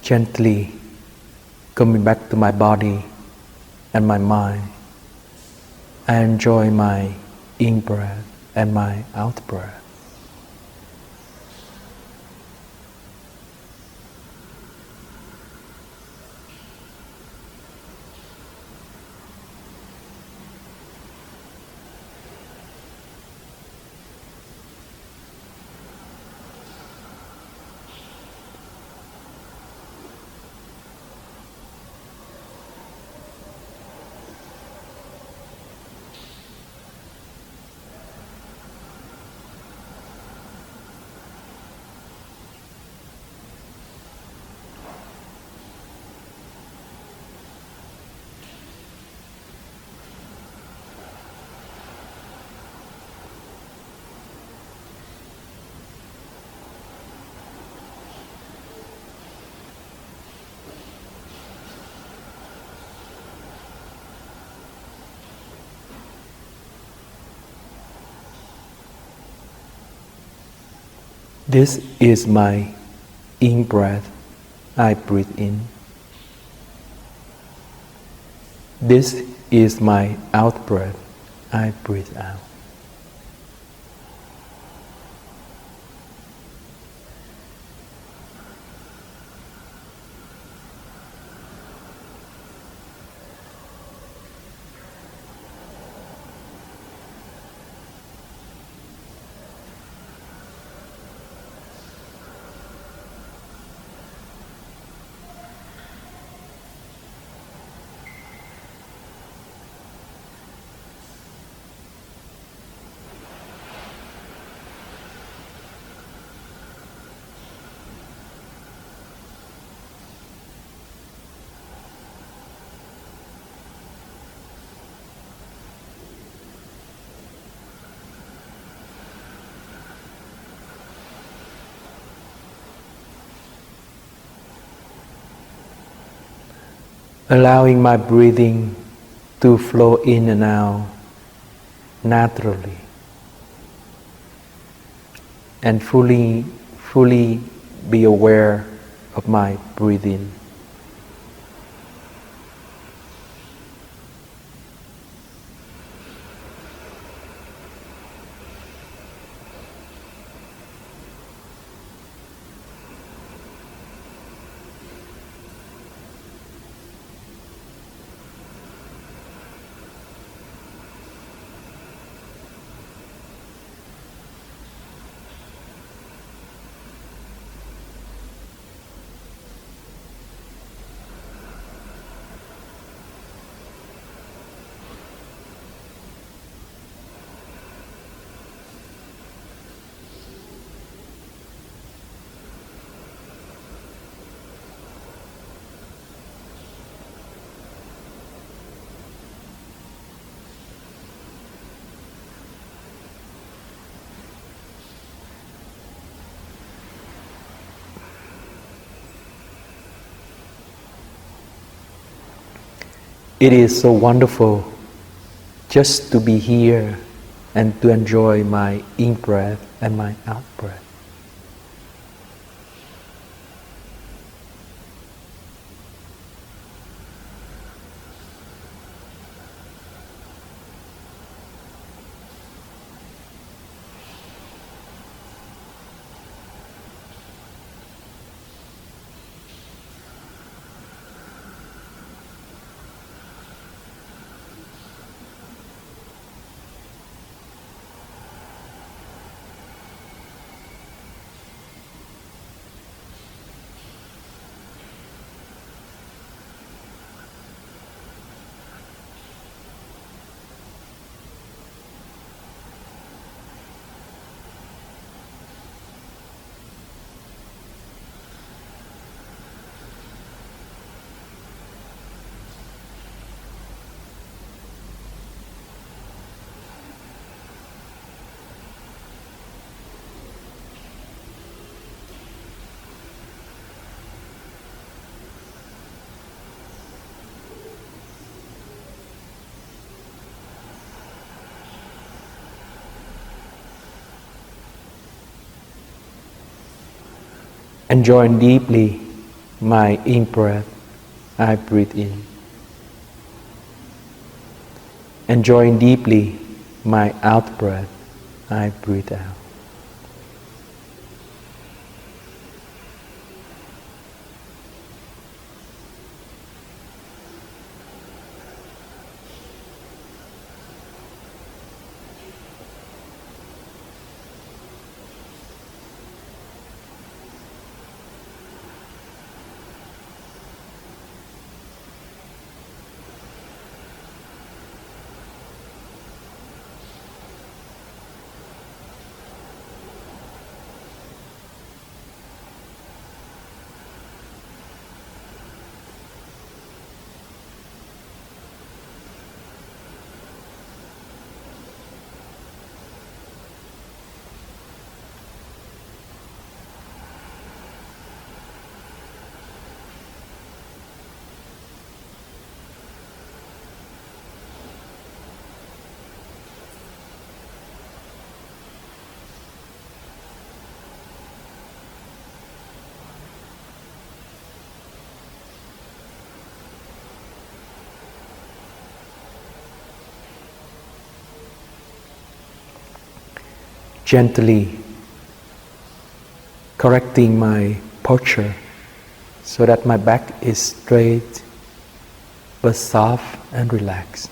gently coming back to my body and my mind. I enjoy my in-breath and my out-breath. This is my in-breath, I breathe in. This is my out-breath, I breathe out. Allowing my breathing to flow in and out naturally, and fully be aware of my breathing. It is so wonderful just to be here and to enjoy my in-breath and my out-breath. Enjoy deeply my in-breath, I breathe in. Enjoying deeply my out-breath, I breathe out. Gently correcting my posture so that my back is straight but soft and relaxed.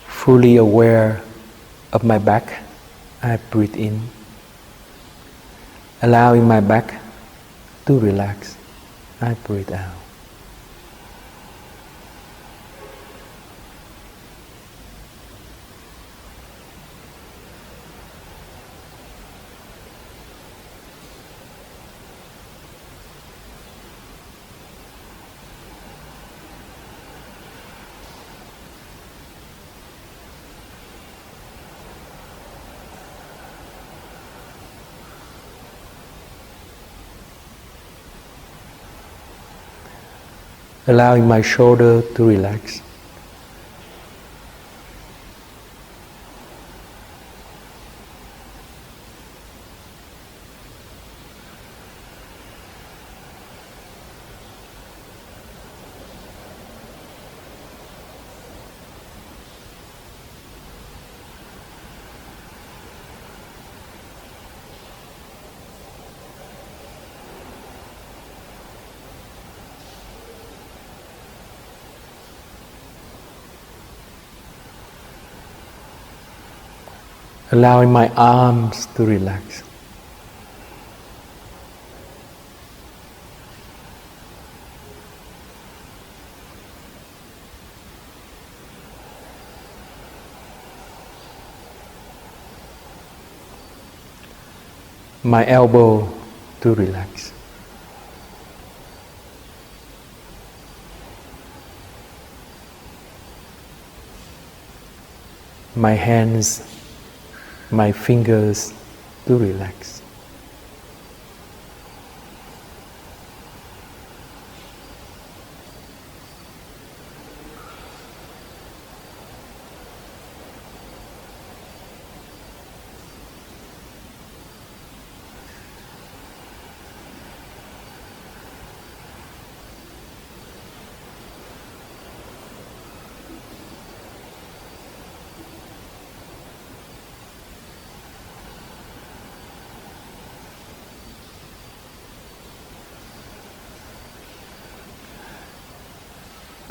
Fully aware of my back, I breathe in, allowing my back to relax, I breathe out. Allowing my shoulder to relax. Allowing my arms to relax. My elbow to relax. My hands, my fingers to relax.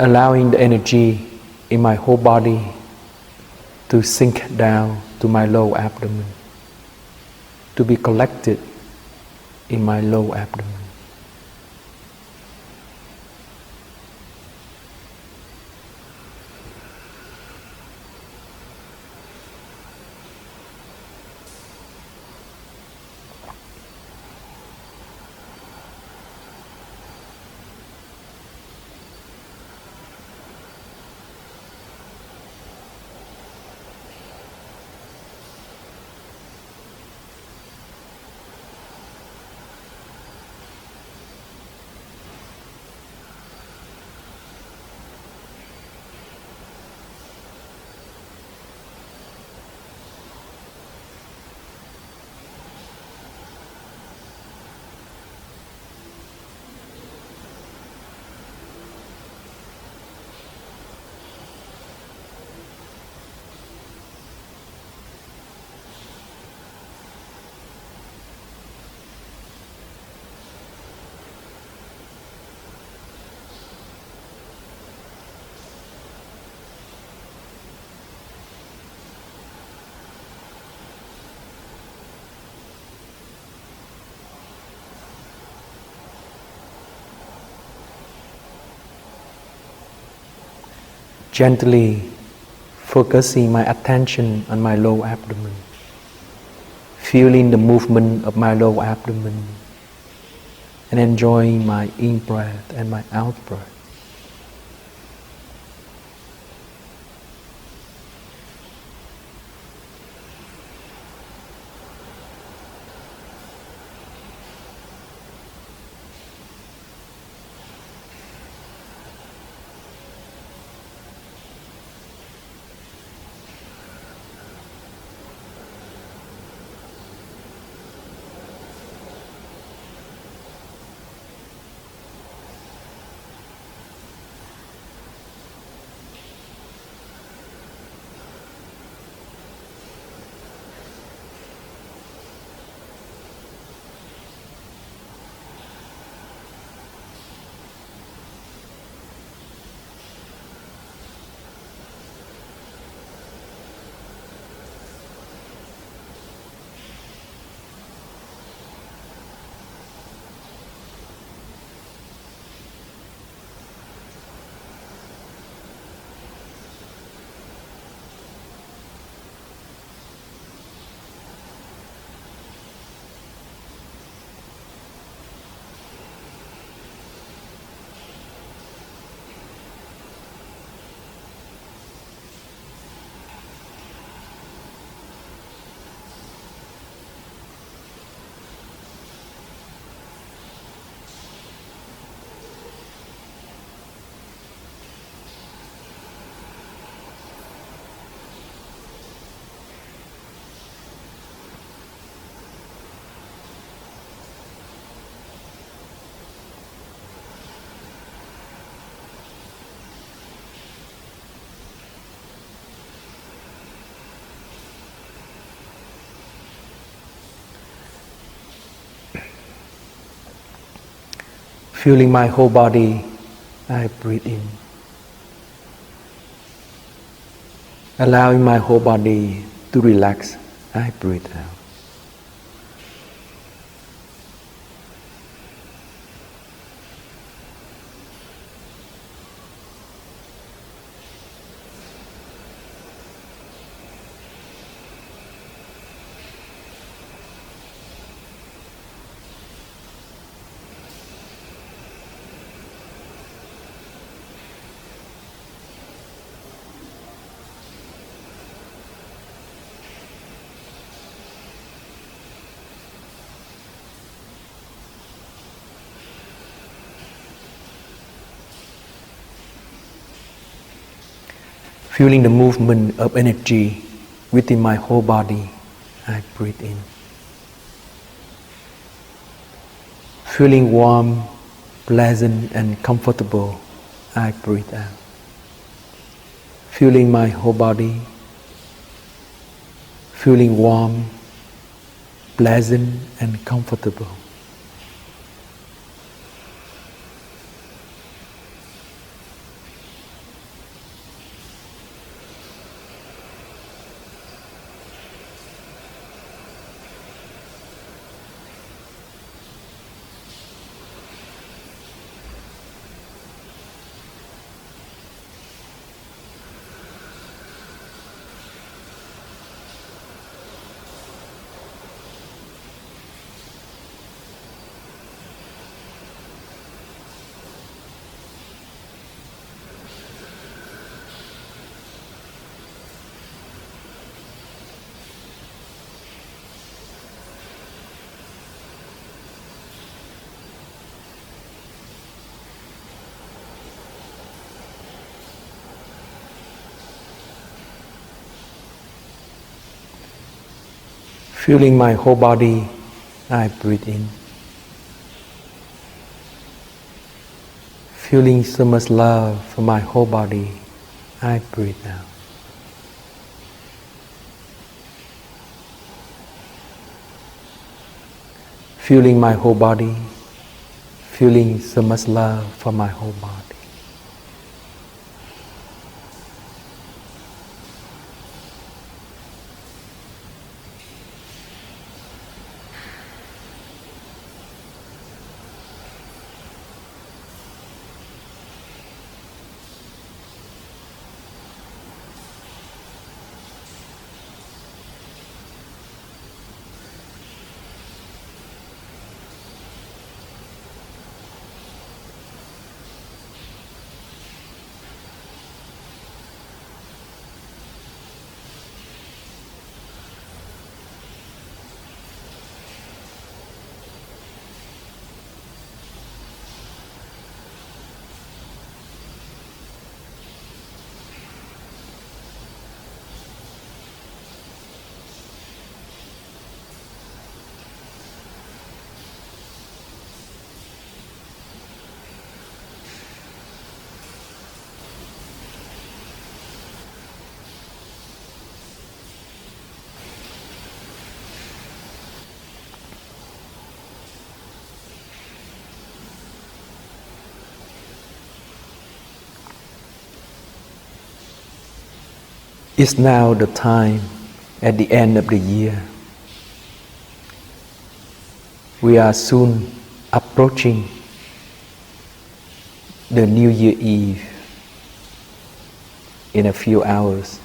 Allowing the energy in my whole body to sink down to my low abdomen, to be collected in my low abdomen. Gently focusing my attention on my low abdomen, feeling the movement of my low abdomen, and enjoying my in-breath and my out-breath. Feeling my whole body, I breathe in. Allowing my whole body to relax, I breathe out. Feeling the movement of energy within my whole body, I breathe in. Feeling warm, pleasant and comfortable, I breathe out. Feeling my whole body, feeling warm, pleasant and comfortable. Feeling my whole body, I breathe in. Feeling so much love for my whole body, I breathe out. Feeling my whole body, feeling so much love for my whole body. It's now the time at the end of the year. We are soon approaching the New Year Eve in a few hours.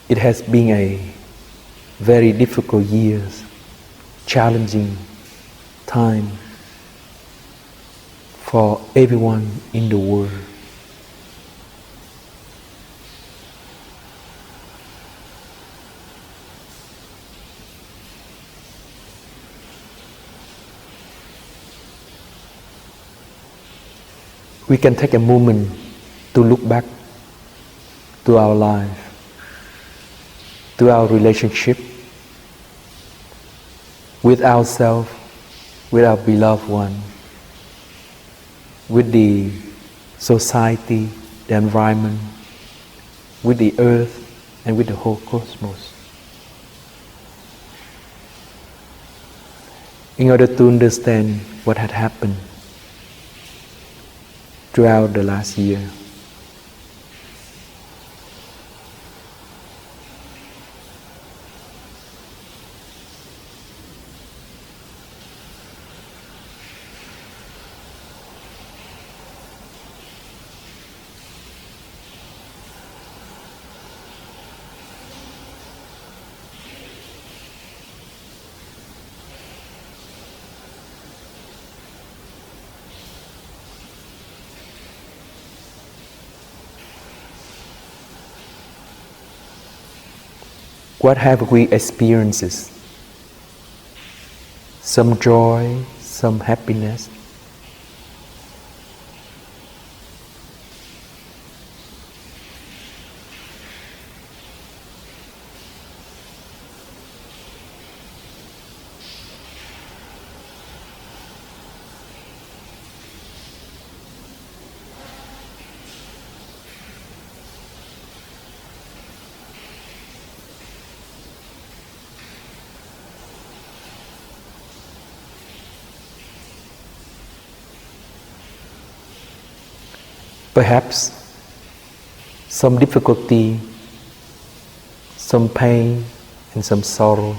It has been a very difficult year, challenging time for everyone in the world. We can take a moment to look back to our life, to our relationship with ourselves, with our beloved one, with the society, the environment, with the earth, and with the whole cosmos. In order to understand what had happened throughout the last year, what have we experienced? Some joy, some happiness. Perhaps some difficulty, some pain, and some sorrow.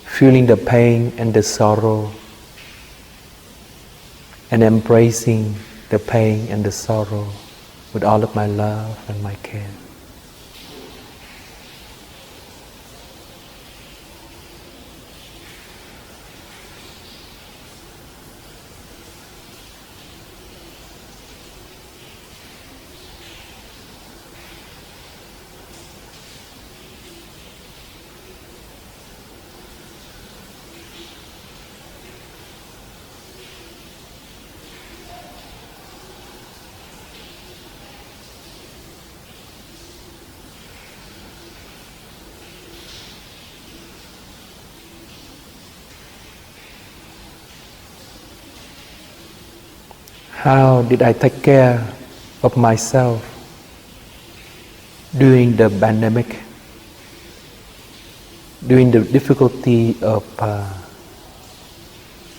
Feeling the pain and the sorrow, and embracing the pain and the sorrow with all of my love and my care. How did I take care of myself during the pandemic, during the difficulty of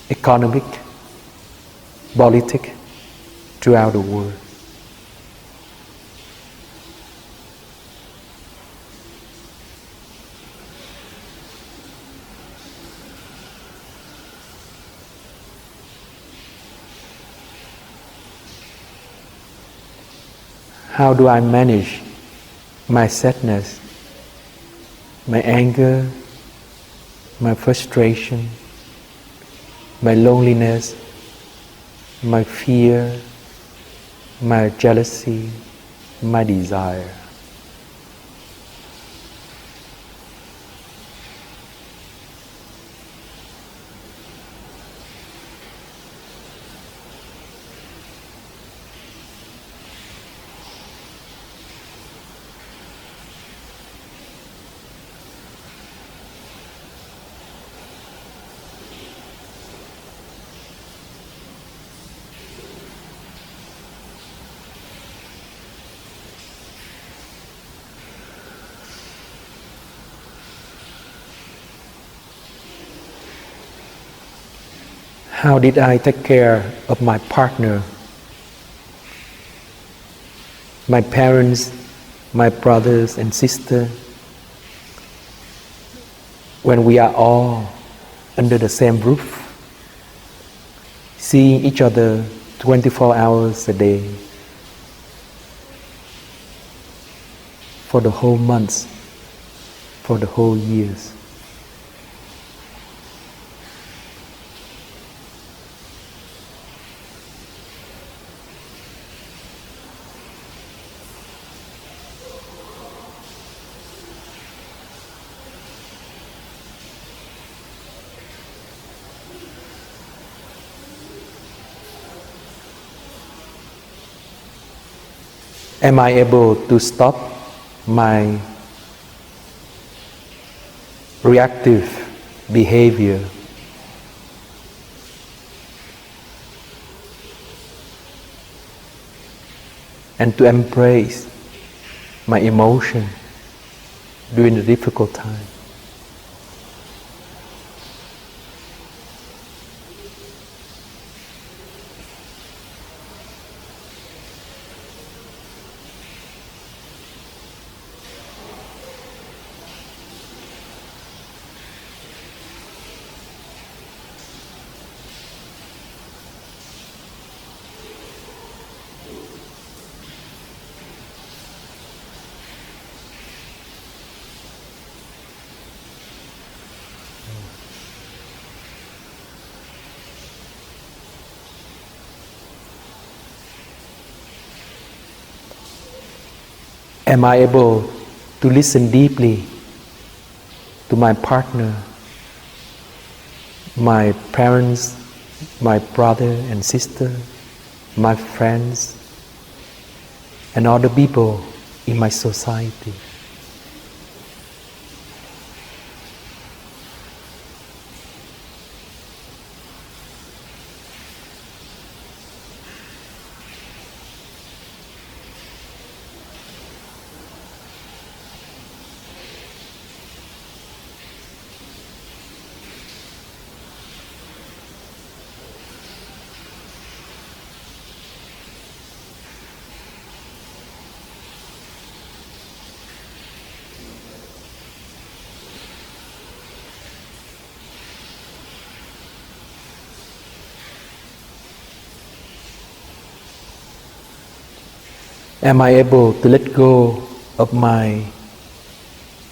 economic, politics throughout the world? How do I manage my sadness, my anger, my frustration, my loneliness, my fear, my jealousy, my desire? How did I take care of my partner, my parents, my brothers and sisters, when we are all under the same roof, seeing each other 24 hours a day for the whole months, for the whole years? Am I able to stop my reactive behavior? And to embrace my emotion during the difficult time? Am I able to listen deeply to my partner, my parents, my brother and sister, my friends, and other people in my society? Am I able to let go of my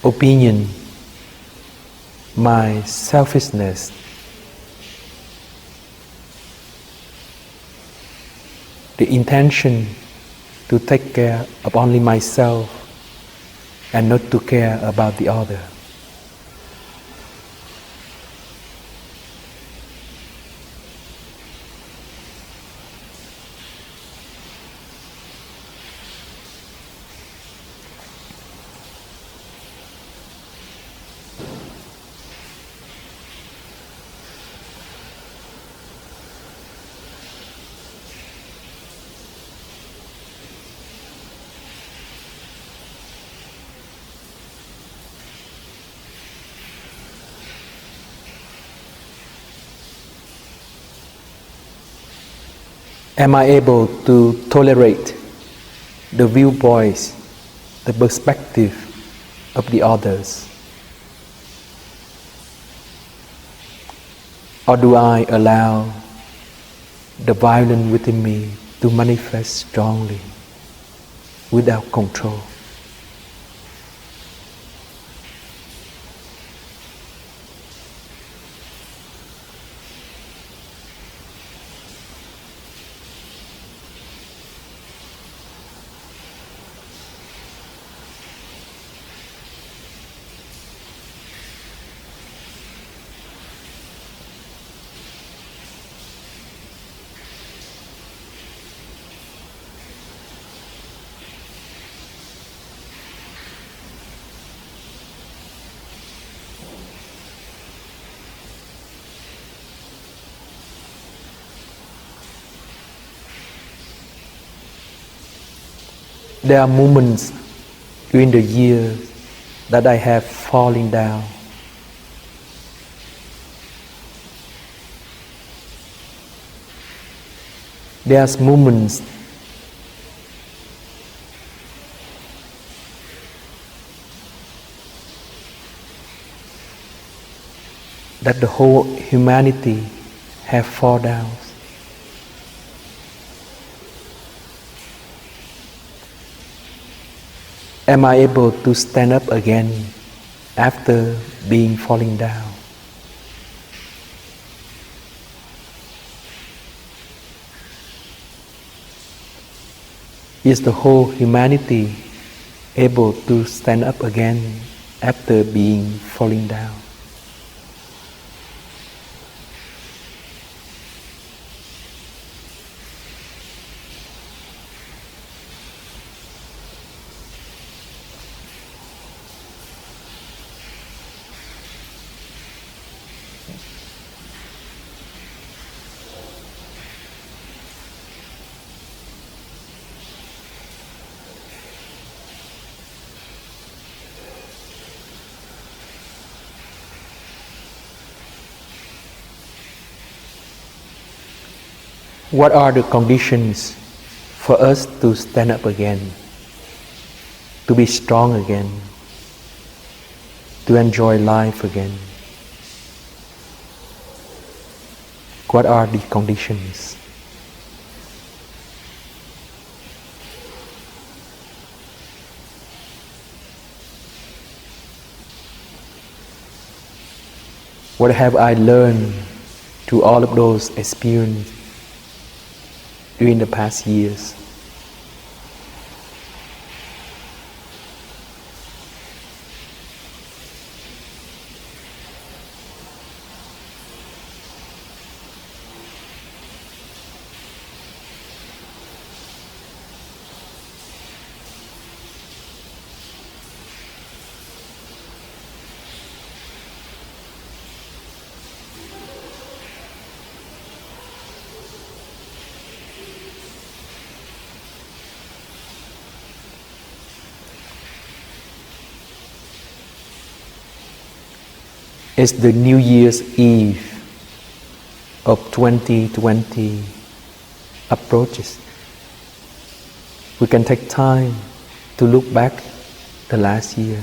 opinion, my selfishness, the intention to take care of only myself and not to care about the other? Am I able to tolerate the viewpoints, the perspective of the others? Or do I allow the violence within me to manifest strongly, without control? There are moments during the year that I have fallen down. There's moments that the whole humanity have fall down. Am I able to stand up again after being falling down? Is the whole humanity able to stand up again after being falling down? What are the conditions for us to stand up again, to be strong again, to enjoy life again? What are the conditions? What have I learned through all of those experiences during the past years? As the New Year's Eve of 2020 approaches, we can take time to look back the last year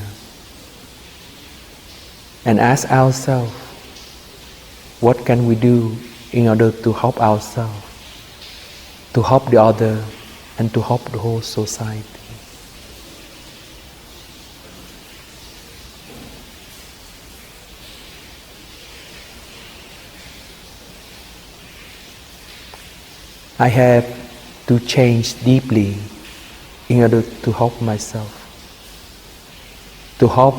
and ask ourselves, what can we do in order to help ourselves, to help the other, and to help the whole society? I have to change deeply in order to help myself, to help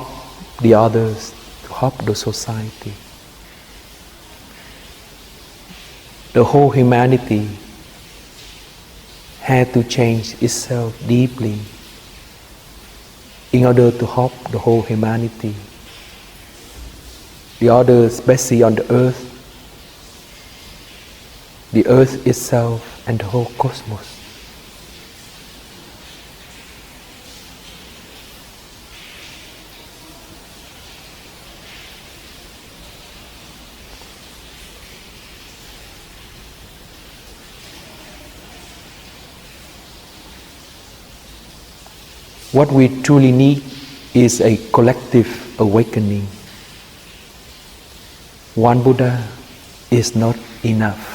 the others, to help the society. The whole humanity had to change itself deeply in order to help the whole humanity, the other species on the earth, the earth itself, and the whole cosmos. What we truly need is a collective awakening. One Buddha is not enough.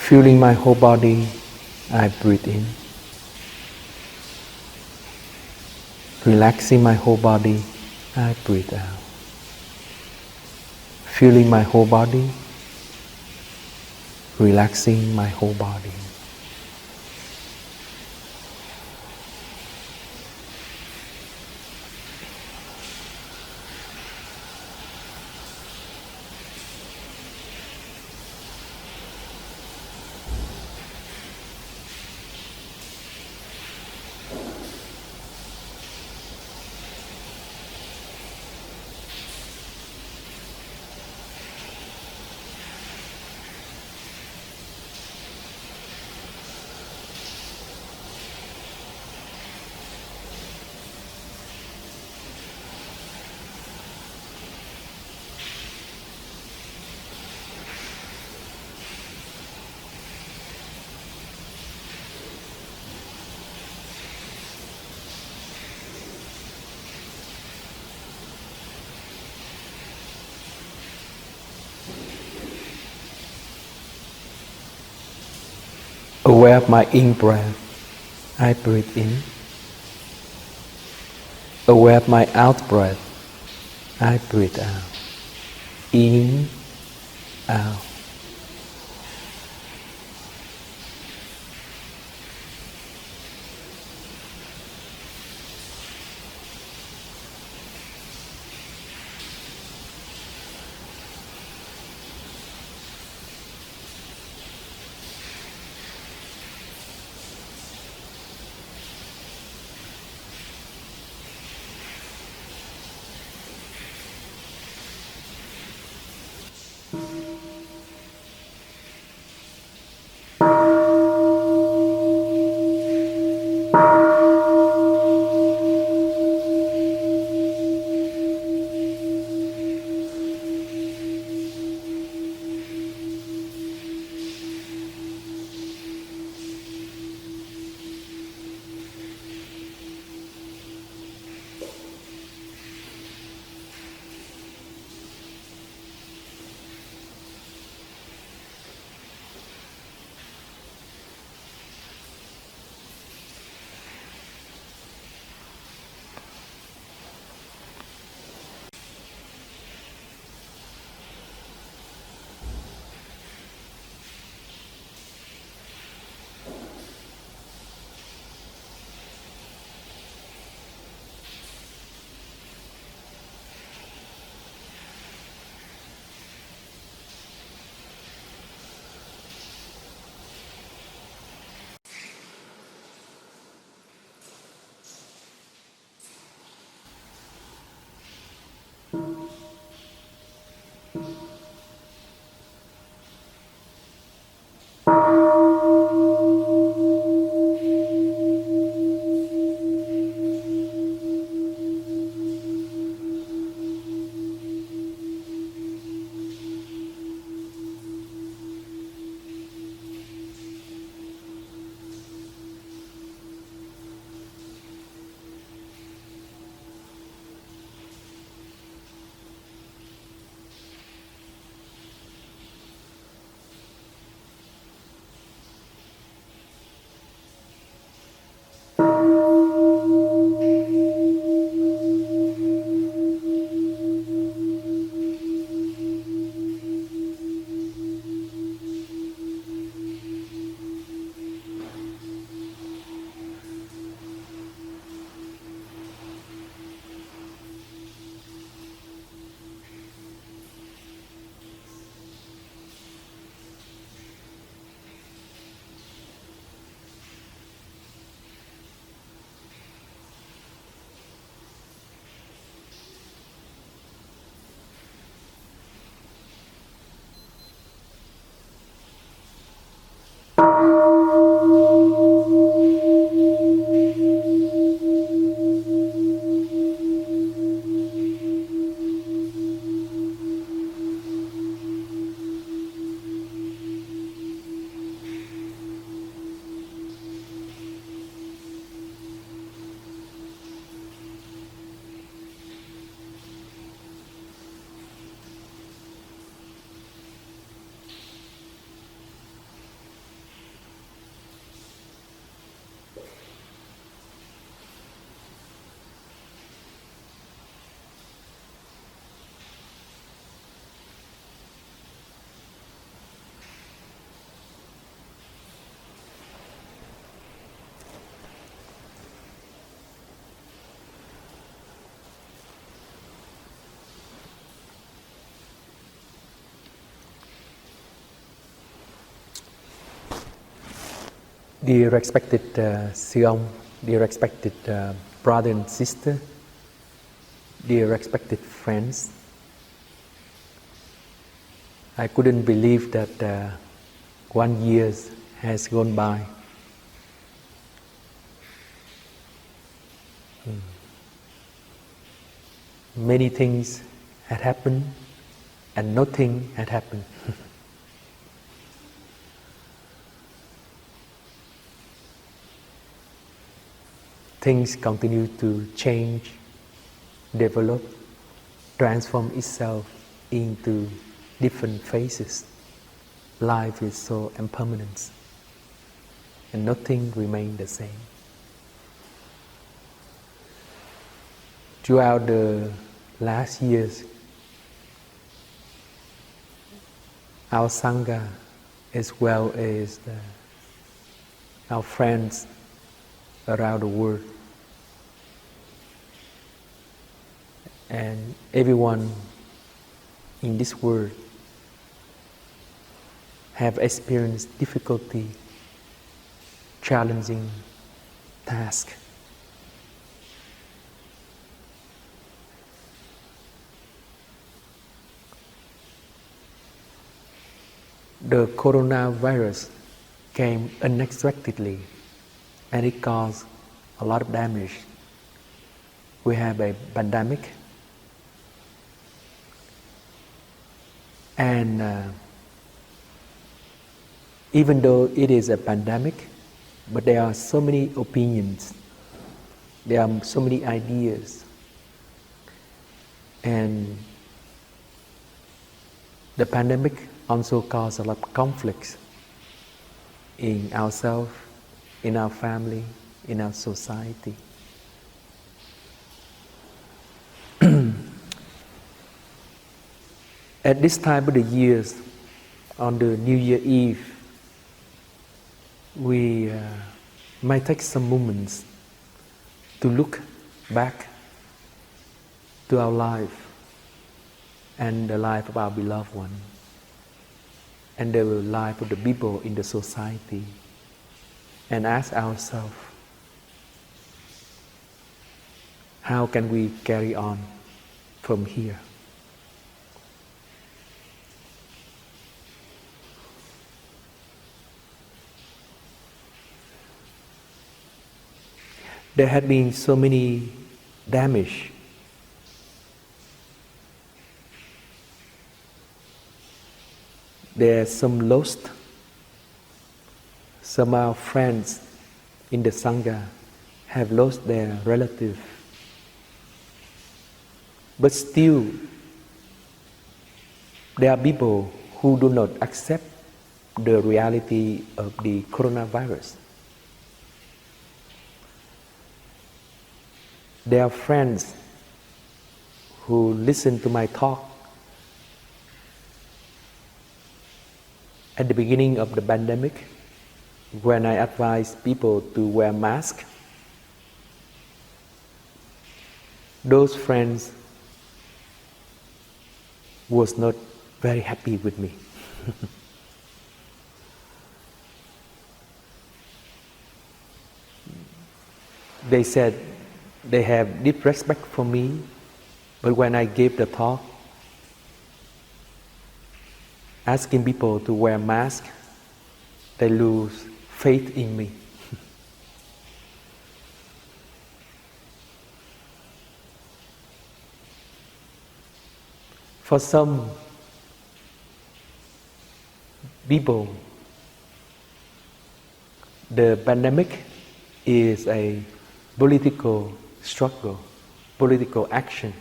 Feeling my whole body, I breathe in. Relaxing my whole body, I breathe out. Feeling my whole body, relaxing my whole body. Aware of my in-breath, I breathe in. Aware of my out-breath, I breathe out. In, out. Dear respected Siong, dear respected brother and sister, dear respected friends, I couldn't believe that 1 year has gone by. Many things had happened and nothing had happened. Things continue to change, develop, transform itself into different phases. Life is so impermanent. and nothing remained the same. Throughout the last years, our Sangha, as well as our friends around the world, and everyone in this world have experienced difficulty, challenging task. The coronavirus came unexpectedly and it caused a lot of damage. We have a pandemic, and even though it is a pandemic, but there are so many opinions, there are so many ideas, and the pandemic also caused a lot of conflicts in ourselves, in our family, in our society. At this time of the years, on the New Year Eve, we might take some moments to look back to our life and the life of our beloved one and the life of the people in the society, and ask ourselves, how can we carry on from here? There had been so many damage. There's some lost. Some of our friends in the Sangha have lost their relative. But still, there are people who do not accept the reality of the coronavirus. There are friends who listen to my talk at the beginning of the pandemic, when I advised people to wear masks. Those friends was not very happy with me. They said they have deep respect for me, but when I gave the talk, asking people to wear masks, they lose faith in me. For some people, the pandemic is a political struggle, political action.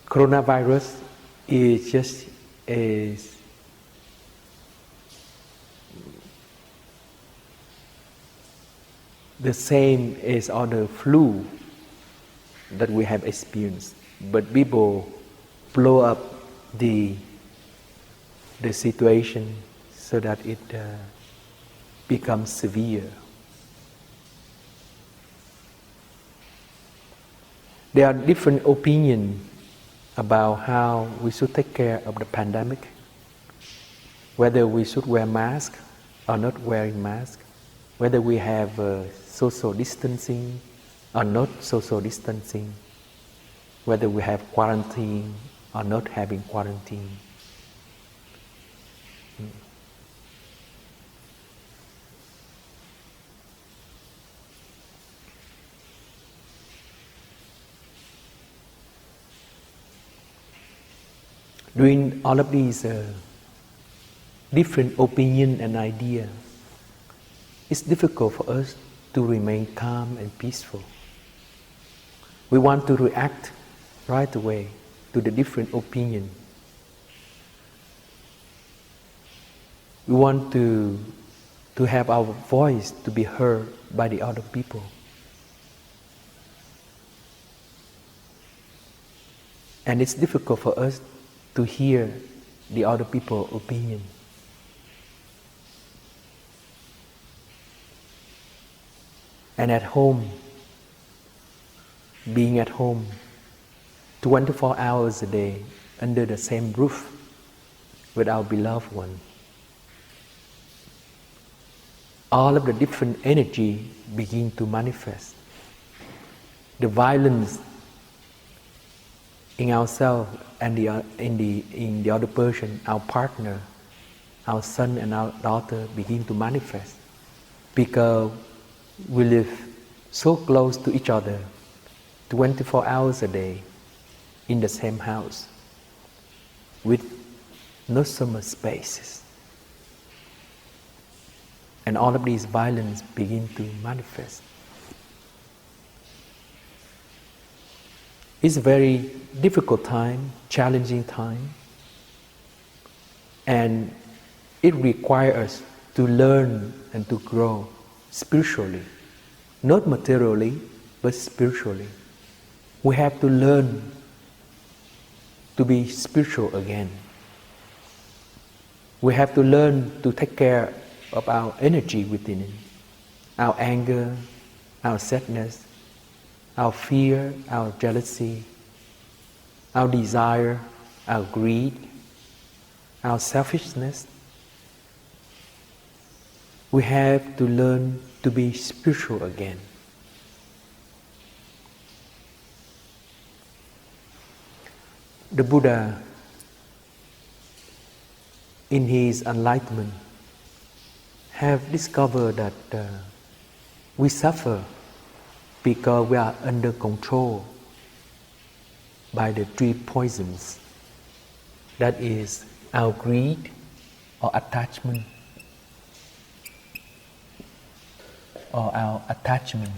Coronavirus is just the same as other flu that we have experienced, but people blow up the situation so that it becomes severe. There are different opinions about how we should take care of the pandemic, whether we should wear masks or not wearing masks, whether we have social distancing or not social distancing, whether we have quarantine or not having quarantine. During all of these different opinions and ideas, it's difficult for us to remain calm and peaceful. We want to react right away to the different opinions. We want to have our voice to be heard by the other people. And it's difficult for us to hear the other people's opinion. And at home, being at home 24 hours a day under the same roof with our beloved one, all of the different energy begin to manifest. The violence in ourselves and in the other person, our partner, our son and our daughter begin to manifest because we live so close to each other 24 hours a day in the same house with not so much spaces. And all of these violence begin to manifest. It's a very difficult time, challenging time, and it requires us to learn and to grow spiritually, not materially, but spiritually. We have to learn to be spiritual again. We have to learn to take care of our energy within, our anger, our sadness, our fear, our jealousy, our desire, our greed, our selfishness. We have to learn to be spiritual again. The Buddha, in his enlightenment, have discovered that we suffer because we are under control by the three poisons. That is our greed or attachment, or our attachment,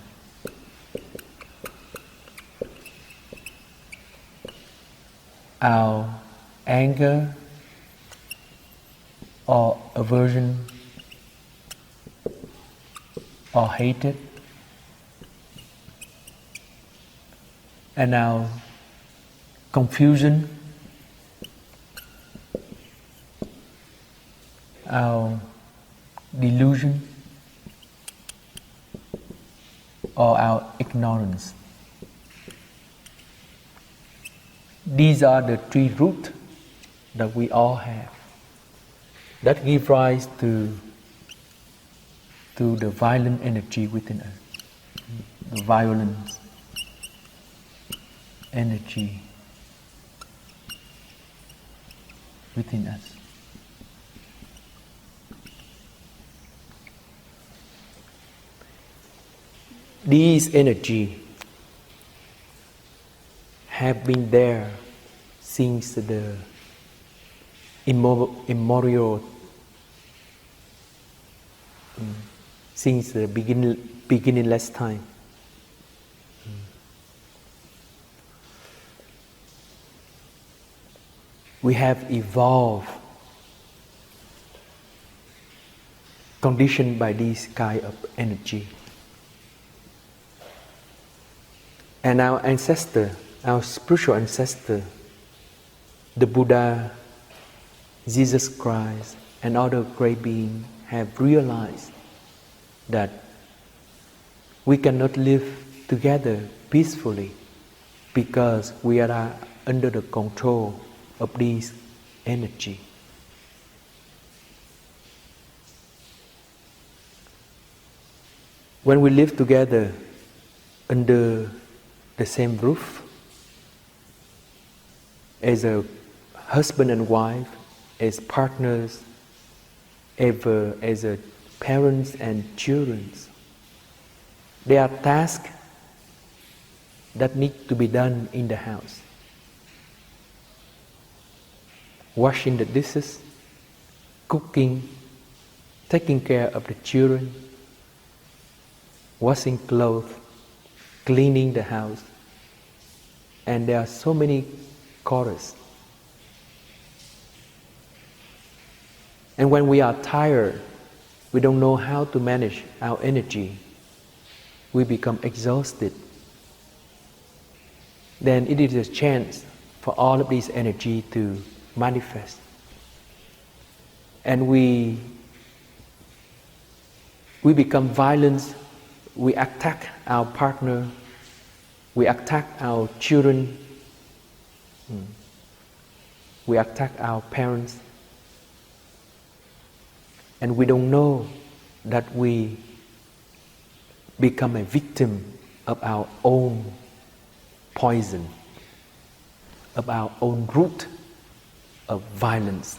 our anger or aversion or hatred, and our confusion, our delusion, or our ignorance. These are the three roots that we all have that give rise to the violent energy within us, the violence energy within us. These energy have been there since the immemorial, since the beginningless time. We have evolved conditioned by this kind of energy. And our ancestor, our spiritual ancestor, the Buddha, Jesus Christ, and other great beings have realized that we cannot live together peacefully because we are under the control of this energy. When we live together under the same roof, as a husband and wife, as partners, ever as a parents and children, there are tasks that need to be done in the house. Washing the dishes, cooking, taking care of the children, washing clothes, cleaning the house, and there are so many chores. And when we are tired, we don't know how to manage our energy, we become exhausted. Then it is a chance for all of this energy to manifest. And we become violent, we attack our partner, we attack our children, we attack our parents, and we don't know that we become a victim of our own poison, of our own root of violence,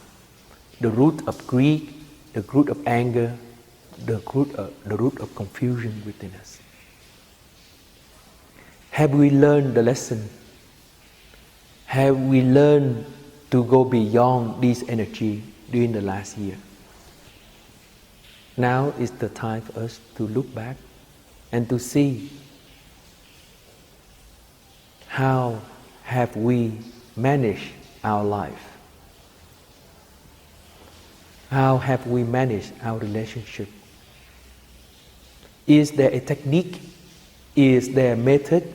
the root of greed, the root of anger, the root of confusion within us. Have we learned the lesson? Have we learned to go beyond this energy during the last year? Now is the time for us to look back and to see how have we managed our life? How have we managed our relationship? Is there a technique? Is there a method?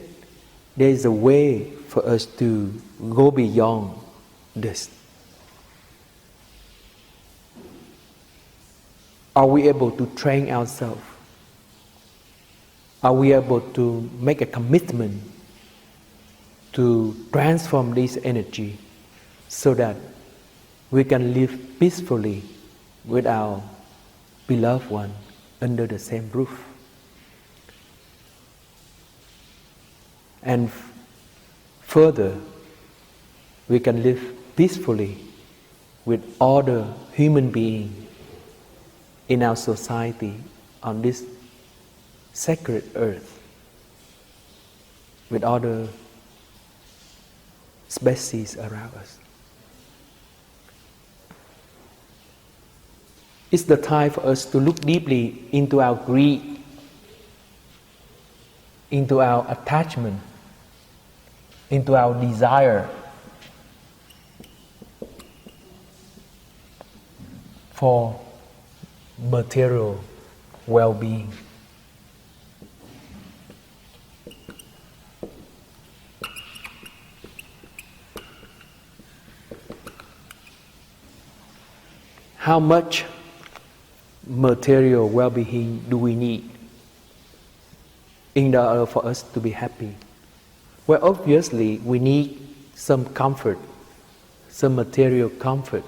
There is a way for us to go beyond this. Are we able to train ourselves? Are we able to make a commitment to transform this energy so that we can live peacefully with our beloved one under the same roof? And further, we can live peacefully with other human beings in our society on this sacred earth, with other species around us. It's the time for us to look deeply into our greed, into our attachment, into our desire for material well-being. How much material well-being do we need in order for us to be happy? Well, obviously, we need some comfort, some material comfort.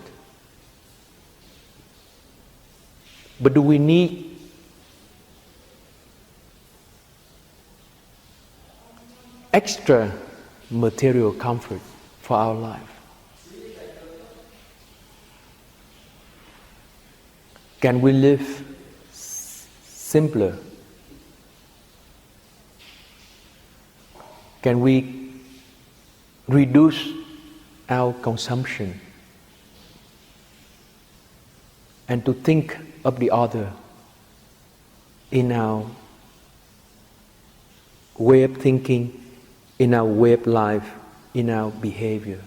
But do we need extra material comfort for our life? Can we live simpler? Can we reduce our consumption and to think of the other in our way of thinking, in our way of life, in our behavior?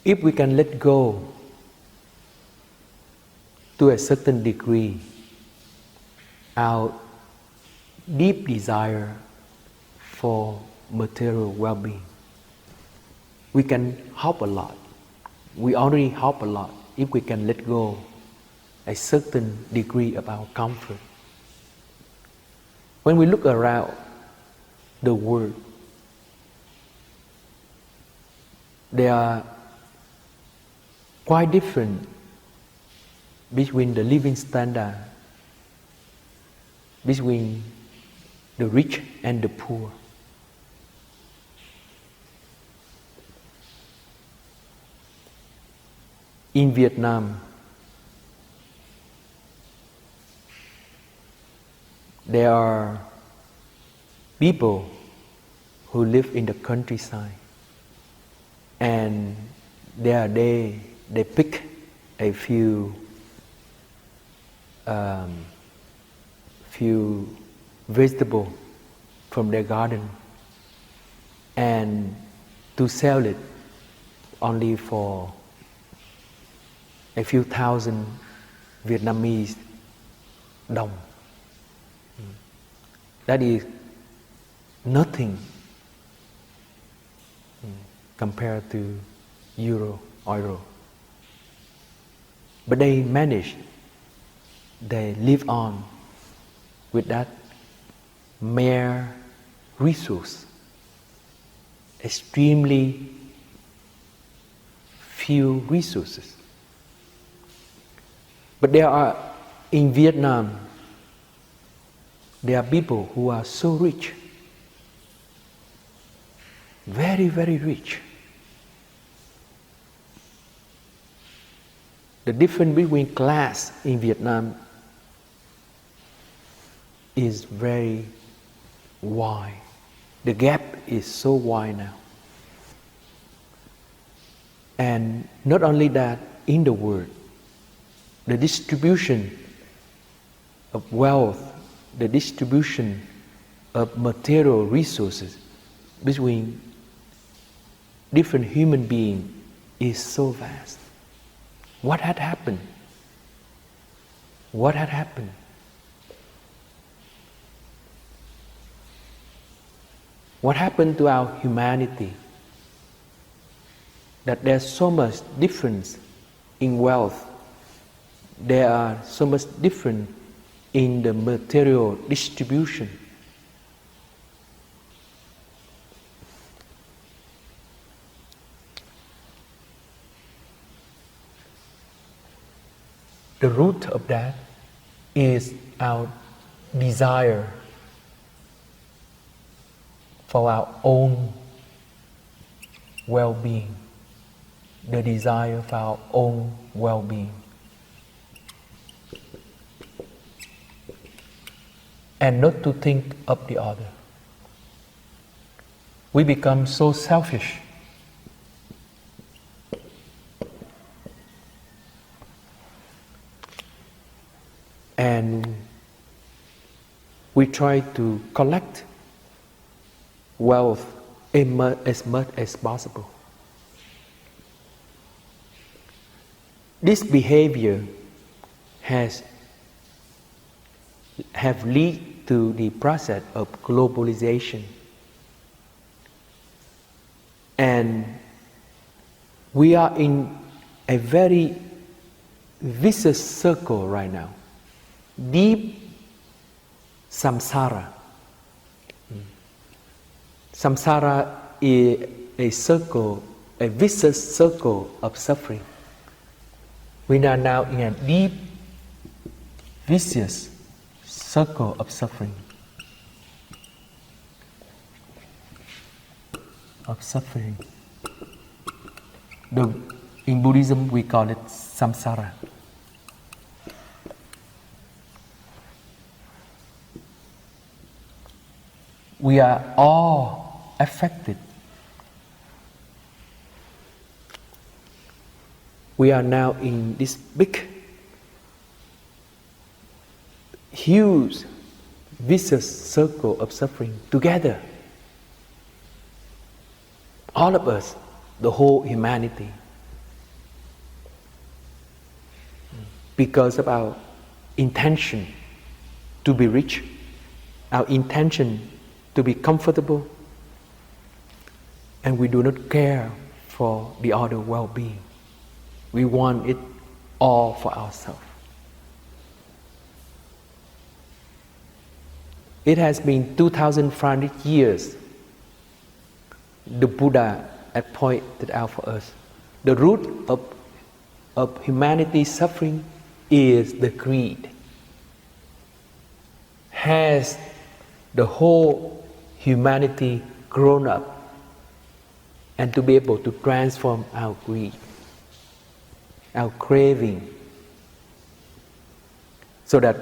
If we can let go to a certain degree our deep desire for material well-being, we can help a lot. We already help a lot if we can let go a certain degree of our comfort. When we look around the world, there are quite different between the living standard between the rich and the poor. In Vietnam, there are people who live in the countryside, and they pick a few vegetables from their garden and to sell it only for a few thousand Vietnamese đồng. That is nothing compared to euro. But they manage, they live on with that mere resource, extremely few resources. But in Vietnam, there are people who are so rich, very, very rich. The difference between class in Vietnam is very wide. The gap is so wide now. And not only that, in the world, the distribution of wealth, the distribution of material resources between different human beings is so vast. What had happened? What had happened? What happened to our humanity? That there's so much difference in wealth. There are so much difference in the material distribution. The root of that is our desire for our own well-being. The desire for our own well-being. And not to think of the other. We become so selfish. And we try to collect wealth as much as possible. This behavior have led to the process of globalization. And we are in a very vicious circle right now. Deep samsara. Samsara is a circle, a vicious circle of suffering. We are now in a deep, vicious circle of suffering. In Buddhism, we call it samsara. We are all affected. We are now in this big, huge, vicious circle of suffering together. All of us, the whole humanity. Because of our intention to be rich, our intention to be comfortable, and we do not care for the other well-being. We want it all for ourselves. It has been 2,500 years the Buddha had pointed out for us. The root of of humanity's suffering is the greed. Has the whole humanity grown up and to be able to transform our greed, our craving, so that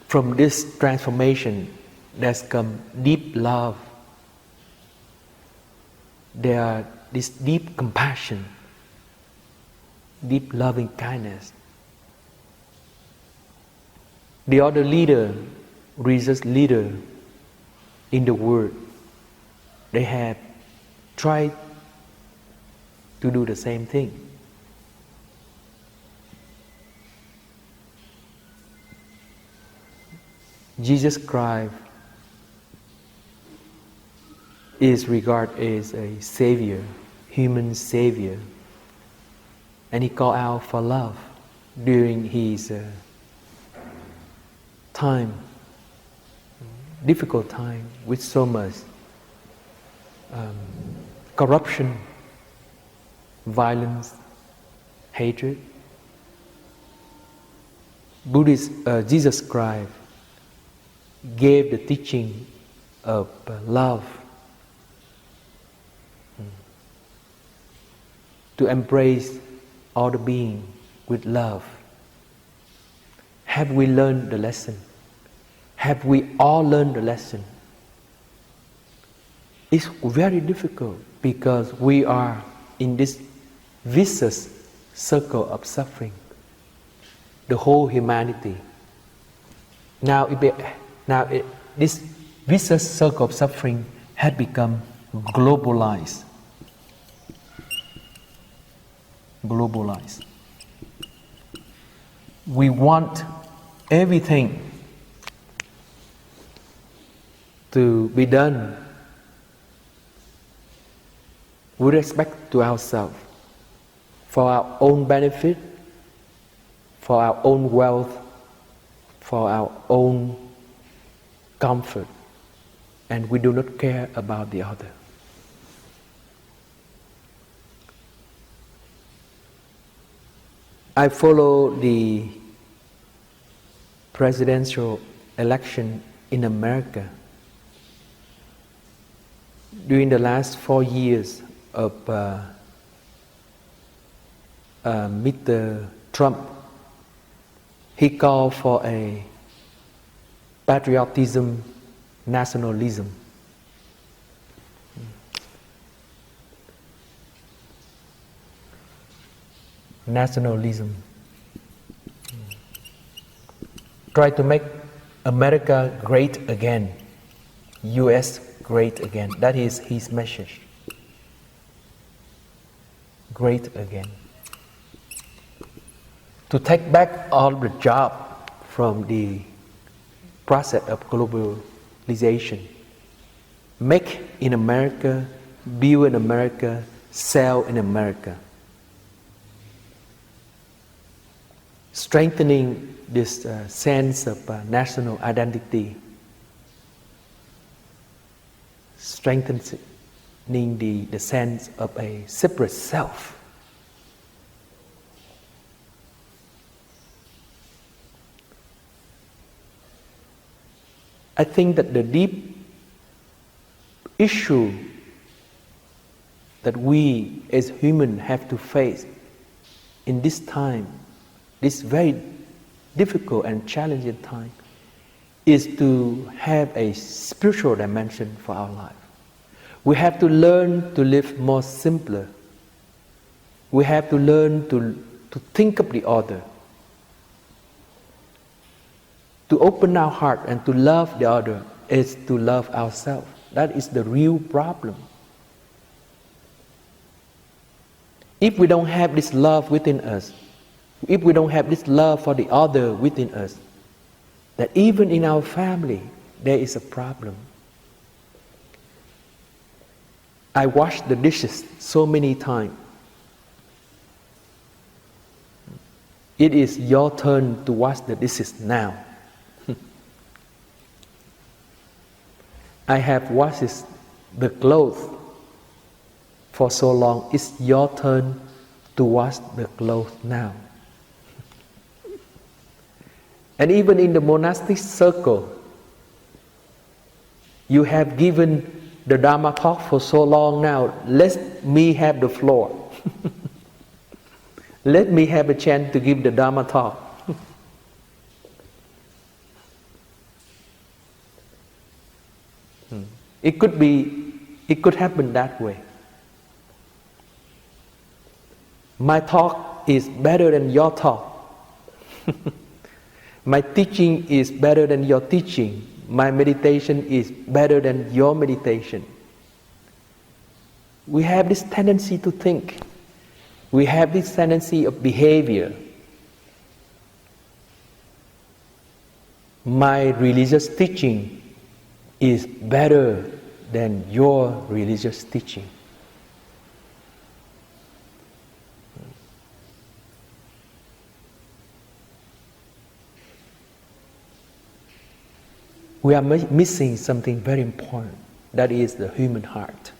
from this transformation there's come deep love, there this deep compassion, deep loving kindness. The other leader, religious leader in the world, they have tried to do the same thing. Jesus Christ is regarded as a savior, human savior, and he called out for love during his time, difficult time with so much corruption, violence, hatred. Jesus Christ gave the teaching of love, to embrace all the being with love. Have we learned the lesson? Have we all learned the lesson? It's very difficult because we are in this vicious circle of suffering, the whole humanity. This vicious circle of suffering had become globalized. We want everything to be done with respect to ourselves, for our own benefit, for our own wealth, for our own comfort, and we do not care about the other. I follow the presidential election in America. During the last 4 years of Mr. Trump, he called for a patriotism, nationalism. Nationalism. Try to make America great again, US great again. That is his message. Great again. To take back all the job from the process of globalization. Make in America, build in America, sell in America. Strengthening this sense of national identity, strengthening the sense of a separate self. I think that the deep issue that we as humans have to face in this time, this very difficult and challenging time, is to have a spiritual dimension for our life. We have to learn to live more simpler. We have to learn to think of the other, to open our heart and to love the other is to love ourselves. That is the real problem. If we don't have this love within us, if we don't have this love for the other within us, that even in our family there is a problem. I wash the dishes so many times. It is your turn to wash the dishes now. I have washed the clothes for so long. It's your turn to wash the clothes now. And even in the monastic circle, you have given the Dharma talk for so long now, let me have the floor. Let me have a chance to give the Dharma talk. It could happen that way. My talk is better than your talk. My teaching is better than your teaching. My meditation is better than your meditation. We have this tendency to think. We have this tendency of behavior. My religious teaching is better than your religious teaching. We are missing something very important, that is the human heart.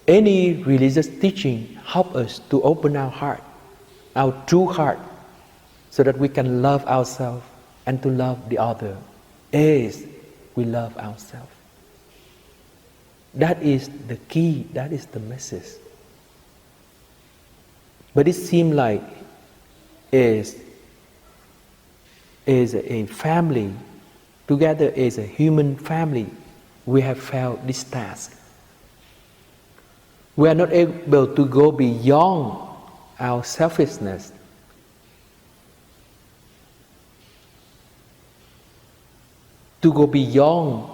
Any religious teaching helps us to open our heart, our true heart, so that we can love ourselves and to love the other as we love ourselves. That is the key, that is the message. But it seems like as a family, together as a human family, we have failed this task. We are not able to go beyond our selfishness. To go beyond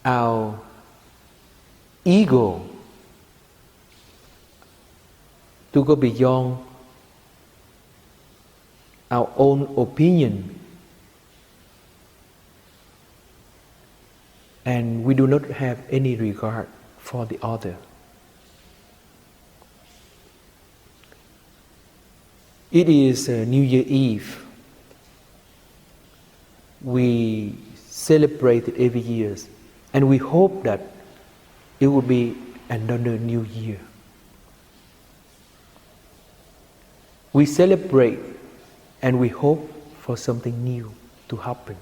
our ego. To go beyond our own opinion. And we do not have any regard for the other. It is New Year Eve. We celebrate it every year, and we hope that it will be another new year. We celebrate and we hope for something new to happen.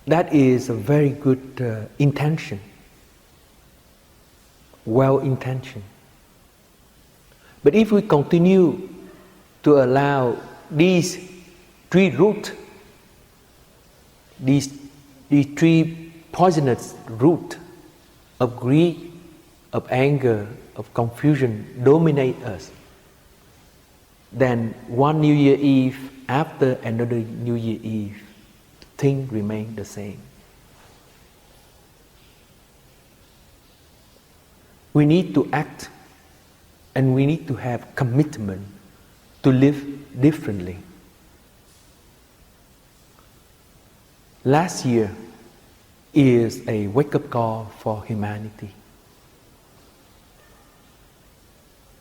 That is a very good intention, well-intentioned. But if we continue to allow these three roots, these three poisonous roots of greed, of anger, of confusion dominate us, then one New Year Eve after another New Year Eve, things remain the same. We need to act, and we need to have commitment to live differently. Last year is a wake-up call for humanity.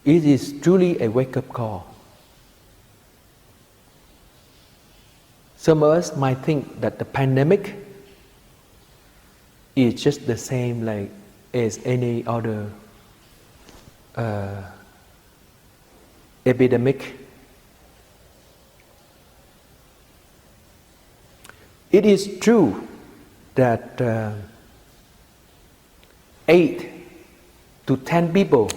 It is truly a wake-up call. Some of us might think that the pandemic is just the same like as any other epidemic. It is true that 8 to 10 people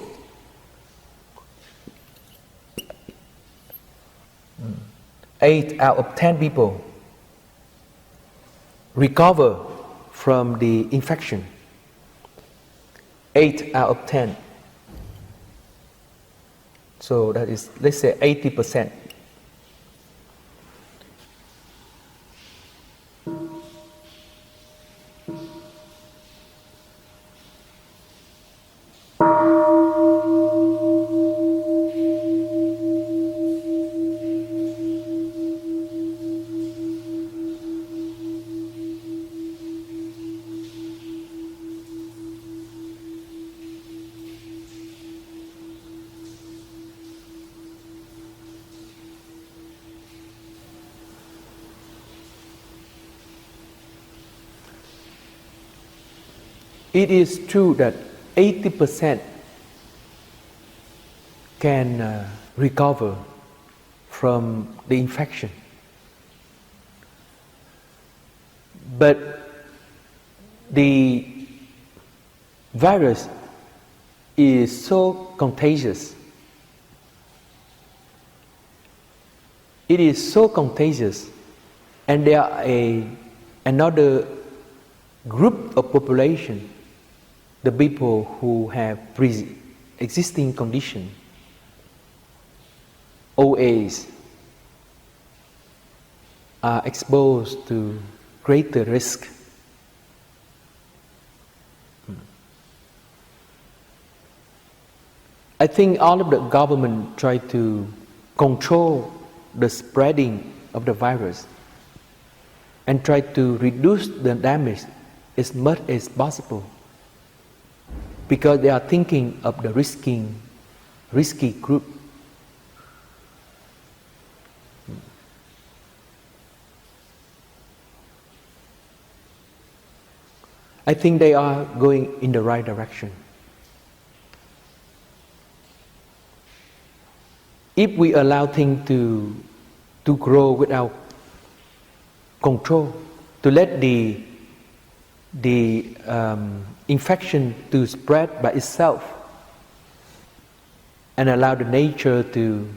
eight out of 10 people recover from the infection. 8 out of 10. So that is, let's say 80%. It is true that 80% can recover from the infection. But the virus is so contagious. It is so contagious, and there are another group of population, the people who have pre-existing condition, OAs, are exposed to greater risk. I think all of the government try to control the spreading of the virus and try to reduce the damage as much as possible, because they are thinking of the risky group. I think they are going in the right direction. If we allow things to grow without control, to let the infection to spread by itself, and allow the nature to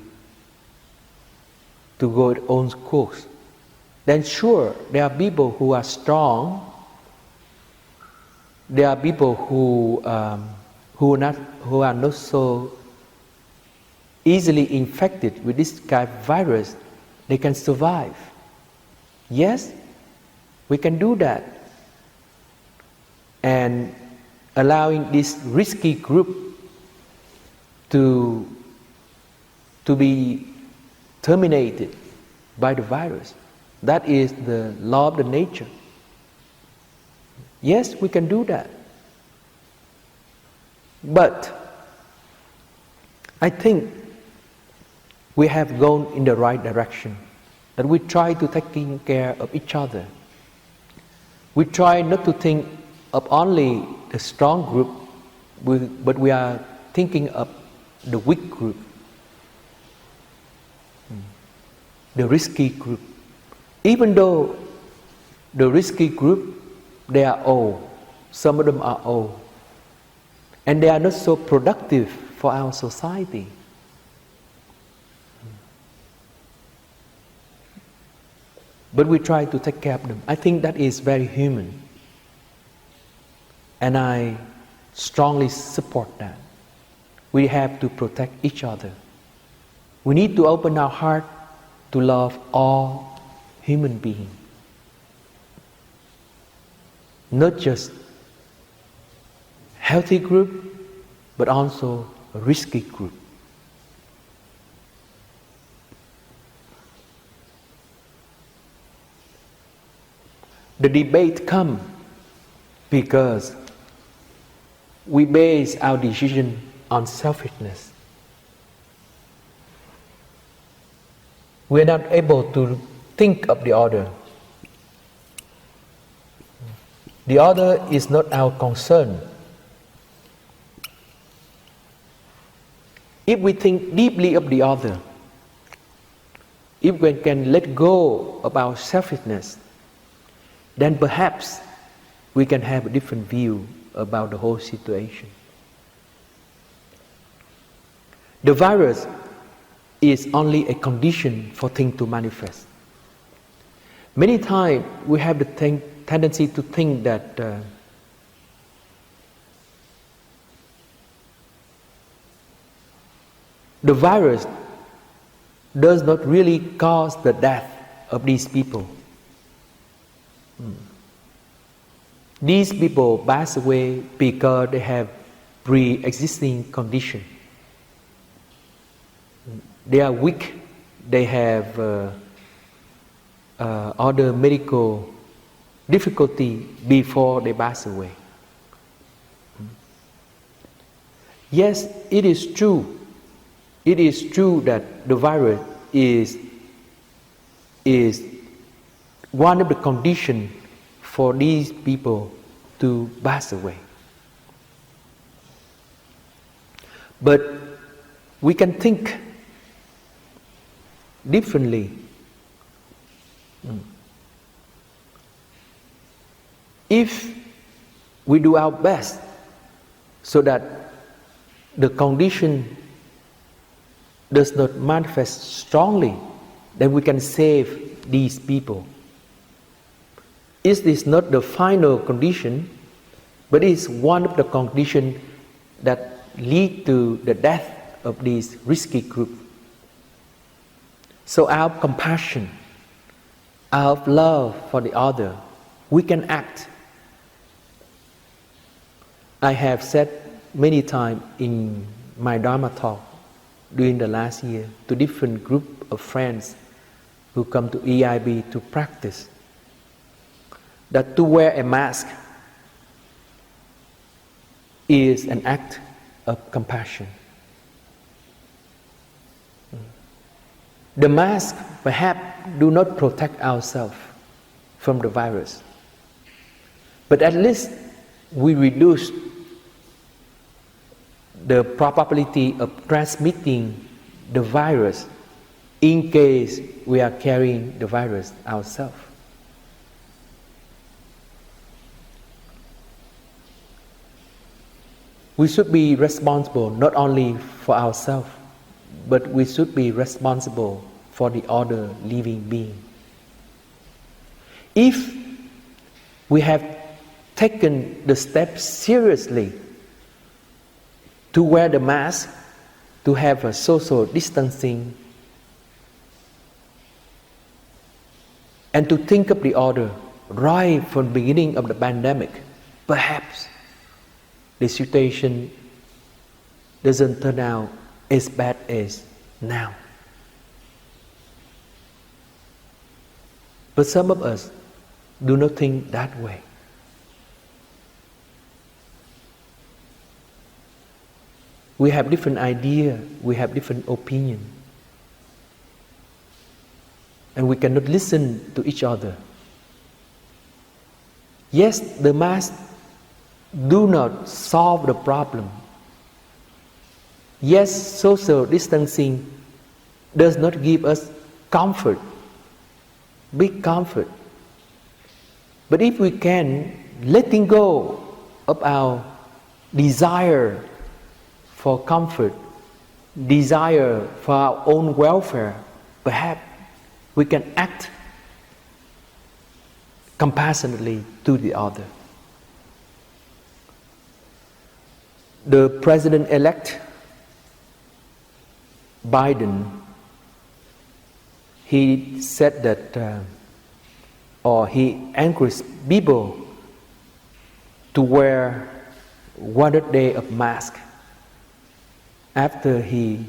go its own course, then sure, there are people who are strong. There are people who are not so easily infected with this kind of virus. They can survive. Yes, we can do that. And allowing this risky group to be terminated by the virus. That is the law of the nature. Yes, we can do that. But I think we have gone in the right direction, that we try to take care of each other. We try not to think of only the strong group, but we are thinking of the weak group, the risky group. Even though the risky group, they are old, some of them are old, and they are not so productive for our society. But we try to take care of them. I think that is very human. And I strongly support that. We have to protect each other. We need to open our heart to love all human beings. Not just healthy group, but also a risky group. The debate comes because we base our decision on selfishness. We are not able to think of the other. The other is not our concern. If we think deeply of the other, if we can let go of our selfishness, then perhaps we can have a different view about the whole situation. The virus is only a condition for things to manifest. Many times we have the tendency to think that the virus does not really cause the death of these people. These people pass away because they have pre-existing condition. They are weak. They have other medical difficulty before they pass away. Yes, it is true. It is true that the virus is one of the conditions for these people to pass away. But we can think differently. If we do our best so that the condition does not manifest strongly, then we can save these people. It is not the final condition, but it is one of the conditions that lead to the death of this risky group. So out of compassion, out of love for the other, we can act. I have said many times in my Dharma talk during the last year to different group of friends who come to EIAB to practice, that to wear a mask is an act of compassion. The mask perhaps do not protect ourselves from the virus, but at least we reduce the probability of transmitting the virus in case we are carrying the virus ourselves. We should be responsible not only for ourselves, but we should be responsible for the other living being. If we have taken the steps seriously to wear the mask, to have a social distancing, and to think of the other right from the beginning of the pandemic, perhaps the situation doesn't turn out as bad as now. But some of us do not think that way. We have different ideas, we have different opinions, and we cannot listen to each other. Yes, the mask do not solve the problem. Yes, social distancing does not give us comfort, big comfort. But if we can letting go of our desire for comfort, desire for our own welfare, perhaps we can act compassionately to the other. The President-elect Biden, he said that, or he encouraged people to wear 100 days of mask after his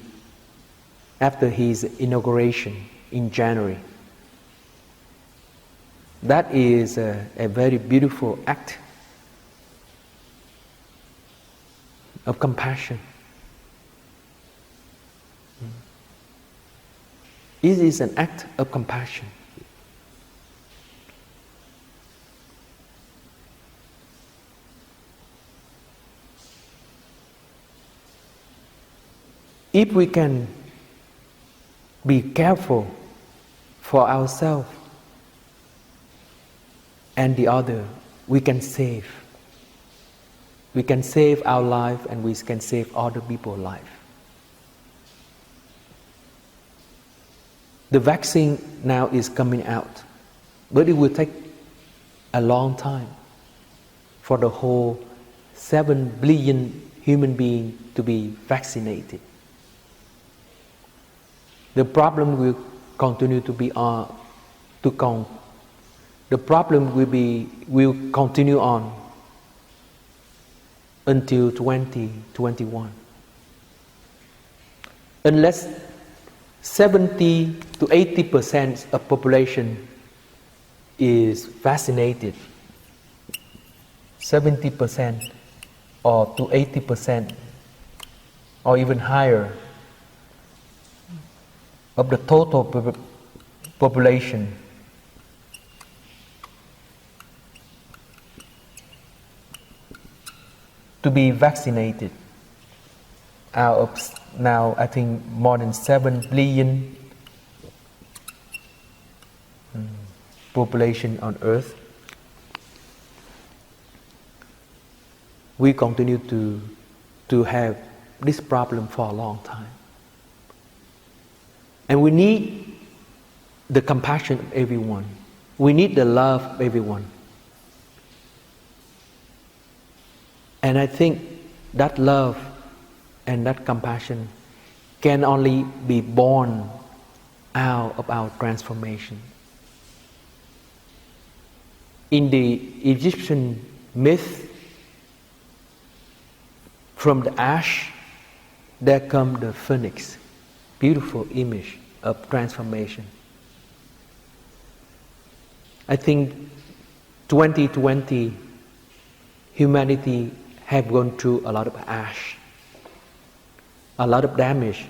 inauguration in January. That is a very beautiful act of compassion. It is an act of compassion. If we can be careful for ourselves and the other, we can save. We can save our life and we can save other people's life. The vaccine now is coming out, but it will take a long time for the whole 7 billion human beings to be vaccinated. The problem will continue to be the problem will continue on until 2021. Unless 70 to 80% of population is vaccinated, 70% or to 80% or even higher of the total population to be vaccinated out of now I think more than 7 billion population on earth. We continue to have this problem for a long time. And we need the compassion of everyone. We need the love of everyone. And I think that love and that compassion can only be born out of our transformation. In the Egyptian myth, from the ash, there comes the phoenix, beautiful image of transformation. I think 2020, humanity have gone through a lot of ash, a lot of damage,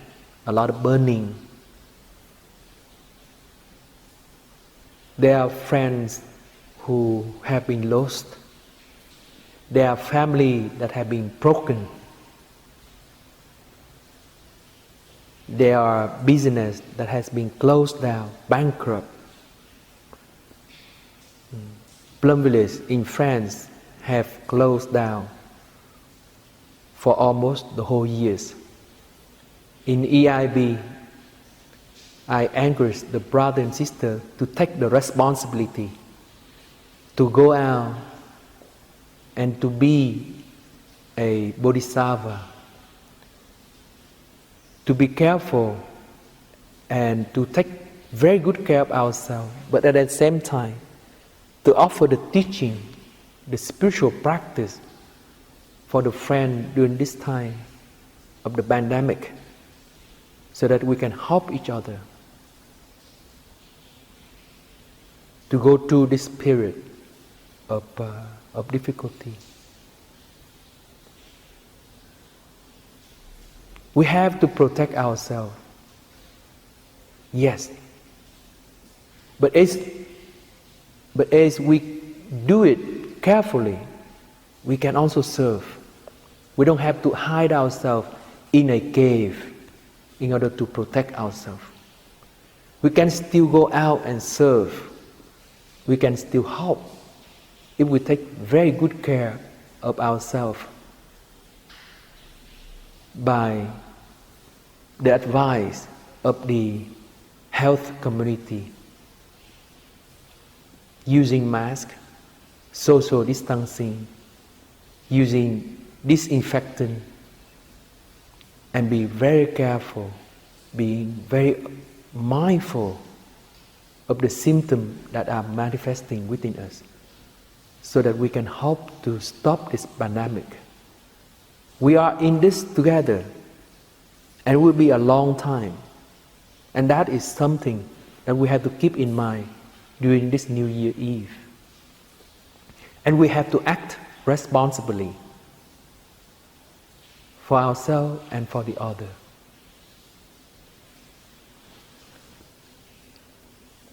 a lot of burning. There are friends who have been lost. There are families that have been broken. There are business that has been closed down, bankrupt. Plum Village in France have closed down for almost the whole years. In EIAB, I encourage the brother and sister to take the responsibility to go out and to be a bodhisattva, to be careful and to take very good care of ourselves, but at the same time to offer the teaching, the spiritual practice for the friend during this time of the pandemic, so that we can help each other to go through this period of difficulty. We have to protect ourselves, yes, but as we do it carefully, we can also serve. We don't have to hide ourselves in a cave in order to protect ourselves. We can still go out and serve. We can still help if we take very good care of ourselves by the advice of the health community, using mask, social distancing, using disinfectant, and be very careful, being very mindful of the symptoms that are manifesting within us, so that we can help to stop this pandemic. We are in this together, and it will be a long time. And that is something that we have to keep in mind during this New Year Eve. And we have to act responsibly for ourselves and for the other.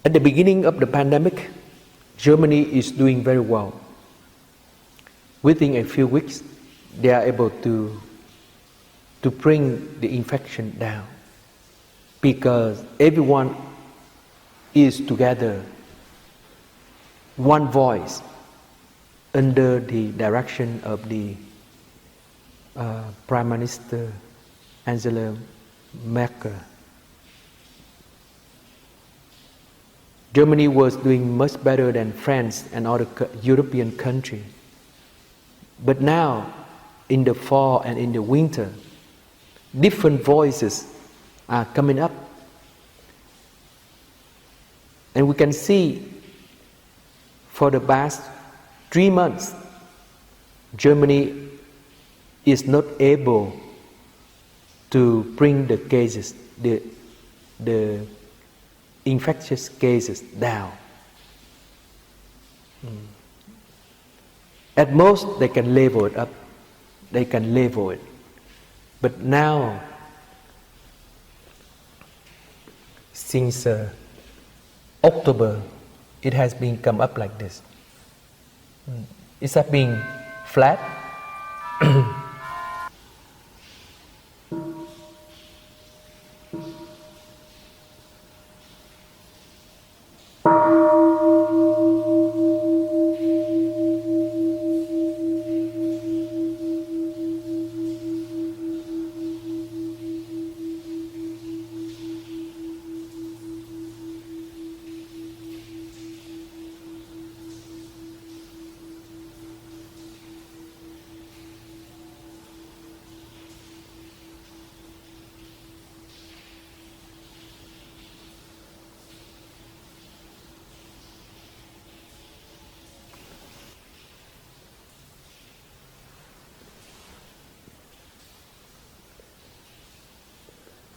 At the beginning of the pandemic, Germany is doing very well. Within a few weeks, they are able to bring the infection down, because everyone is together, one voice, under the direction of the Prime Minister Angela Merkel. Germany was doing much better than France and other European countries. But now, in the fall and in the winter, different voices are coming up. And we can see for the past 3 months, Germany is not able to bring the cases, the infectious cases down. At most, they can level it up. They can level it. But now, since October, it has been come up like this. It's been flat.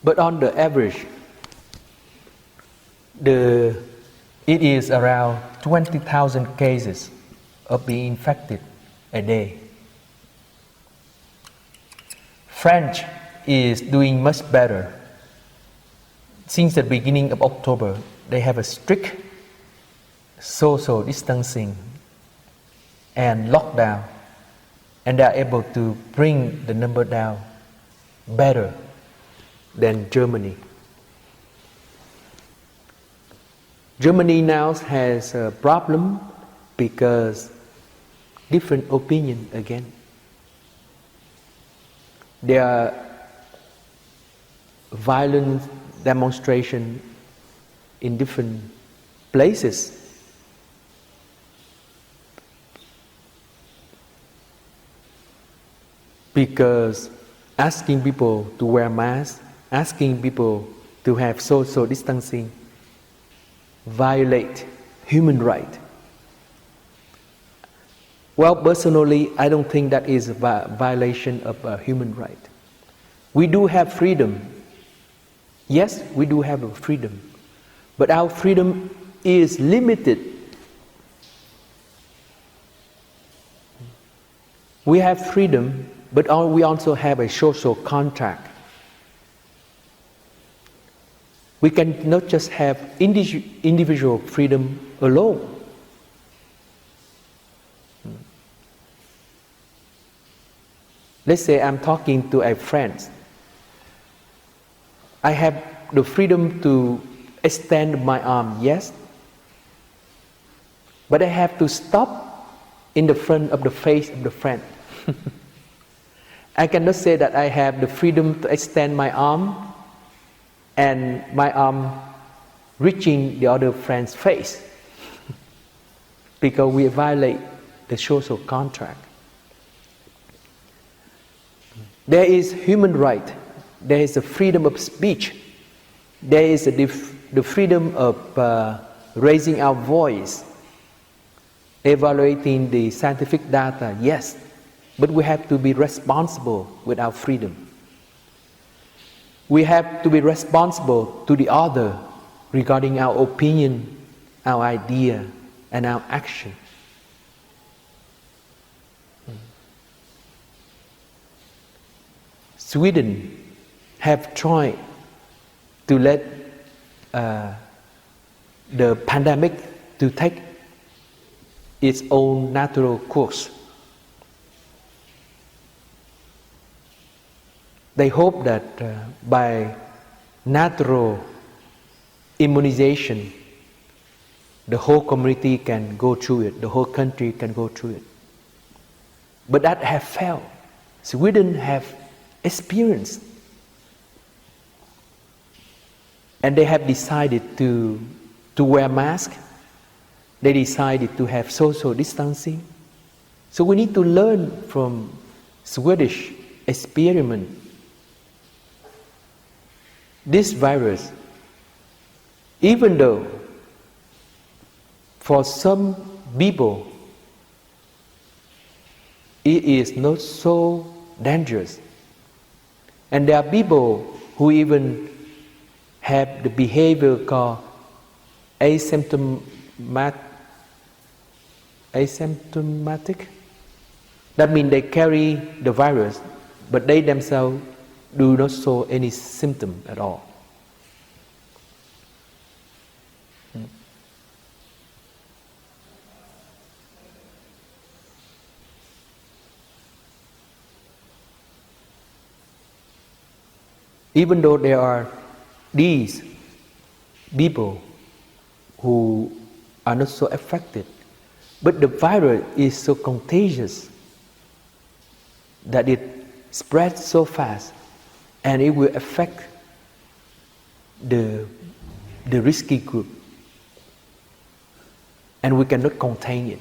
But on the average, it is around 20,000 cases of being infected a day. French is doing much better. Since the beginning of October, they have a strict social distancing and lockdown, and they are able to bring the number down better than Germany. Germany now has a problem because different opinion again. There are violent demonstration in different places. Because asking people to wear masks, asking people to have social distancing violate human right. Well, personally, I don't think that is a violation of a human right. We do have freedom. Yes, we do have a freedom. But our freedom is limited. We have freedom, but we also have a social contract. We cannot just have individual freedom alone. Let's say I'm talking to a friend. I have the freedom to extend my arm, yes, but I have to stop in the front of the face of the friend. I cannot say that I have the freedom to extend my arm and my arm reaching the other friend's face because we violate the social contract. There is human right, there is the freedom of speech, there is the freedom of raising our voice, evaluating the scientific data, yes, but we have to be responsible with our freedom. We have to be responsible to the other regarding our opinion, our idea, and our action. Sweden have tried to let the pandemic to take its own natural course. They hope that by natural immunization, the whole community can go through it, the whole country can go through it. But that have failed. Sweden have experienced. And they have decided to wear masks. They decided to have social distancing. So we need to learn from Swedish experiment. This virus, even though for some people it is not so dangerous, and there are people who even have the behavior called asymptomatic. That means they carry the virus, but they themselves do not show any symptom at all. Even though there are these people who are not so affected, but the virus is so contagious that it spreads so fast and it will affect the risky group, and we cannot contain it.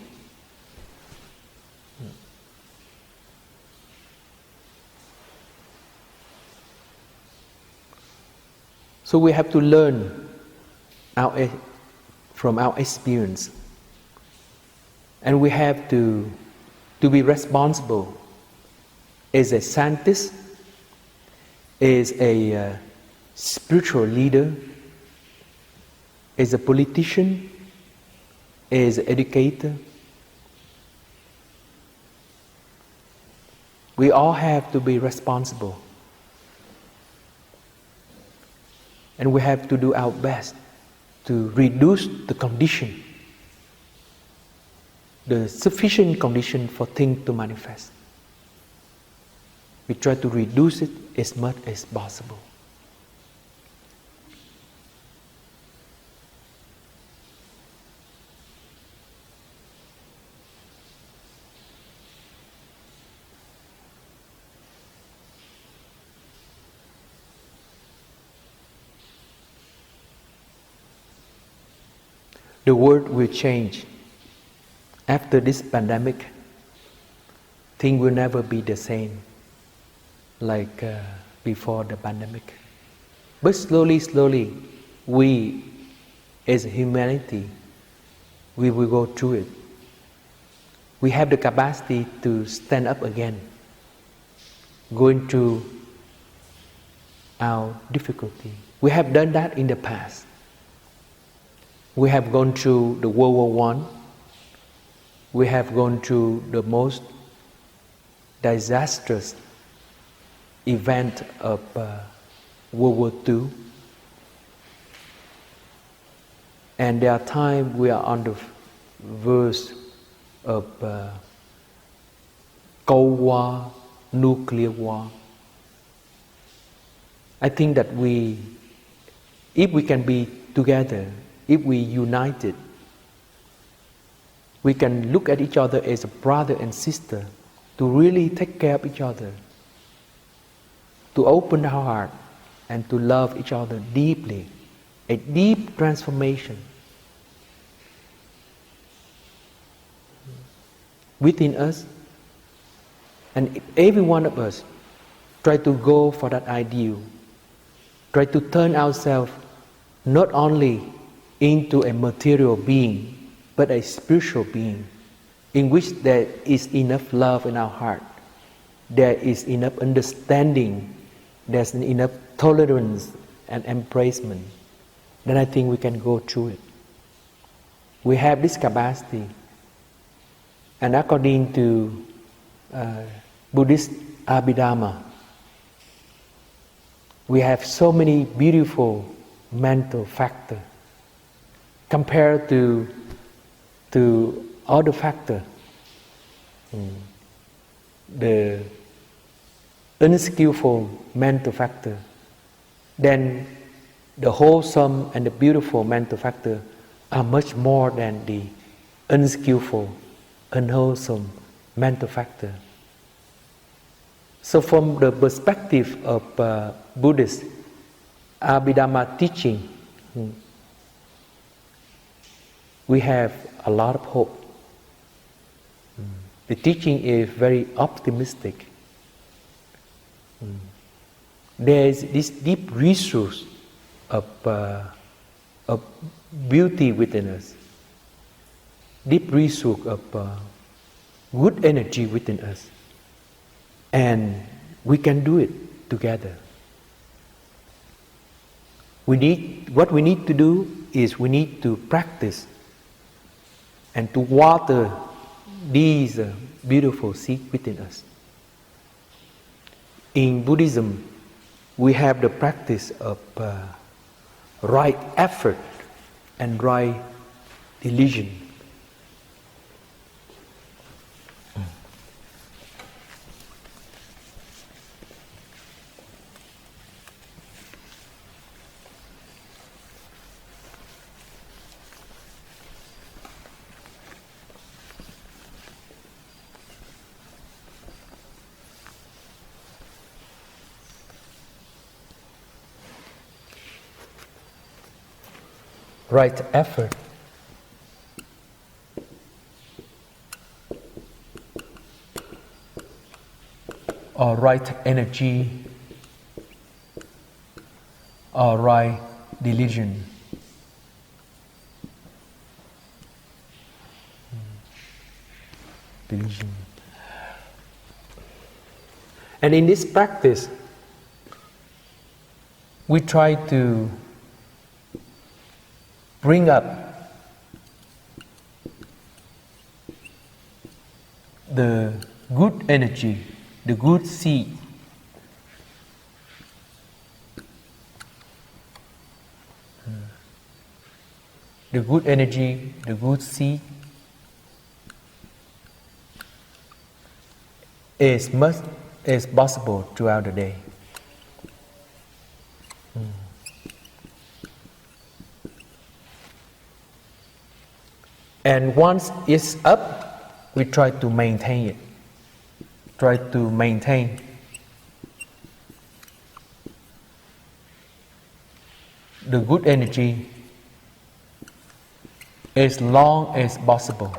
So we have to learn from our experience, and we have to be responsible as a scientist, as a spiritual leader, as a politician, as an educator. We all have to be responsible. And we have to do our best to reduce the condition, the sufficient condition for things to manifest. We try to reduce it as much as possible. The world will change. After this pandemic, things will never be the same like before the pandemic. But slowly, we as humanity, we will go through it. We have the capacity to stand up again, going through our difficulty. We have done that in the past. We have gone through the World War I. We have gone through the most disastrous event of World War II. And there are times we are on the verge of Cold War, nuclear war. I think that if we can be together, if we united, we can look at each other as a brother and sister to really take care of each other, to open our heart and to love each other deeply, a deep transformation within us. And if every one of us try to go for that ideal, try to turn ourselves not only into a material being, but a spiritual being, in which there is enough love in our heart, there is enough understanding, there's enough tolerance and embracement, then I think we can go through it. We have this capacity, and according to Buddhist Abhidharma, we have so many beautiful mental factors compared to other factors. The unskillful mental factor, then the wholesome and the beautiful mental factor are much more than the unskillful, unwholesome mental factor. So from the perspective of Buddhist Abhidharma teaching, we have a lot of hope. The teaching is very optimistic. There is this deep resource of beauty within us, deep resource of good energy within us, and we can do it together. What we need to do is we need to practice and to water these beautiful seeds within us. In Buddhism, we have the practice of right effort and right diligence. Right effort or right energy or right diligence. And in this practice, we try to bring up the good energy, the good seed. The good energy, the good seed as much as possible throughout the day. And once it's up, we try to maintain it. Try to maintain the good energy as long as possible.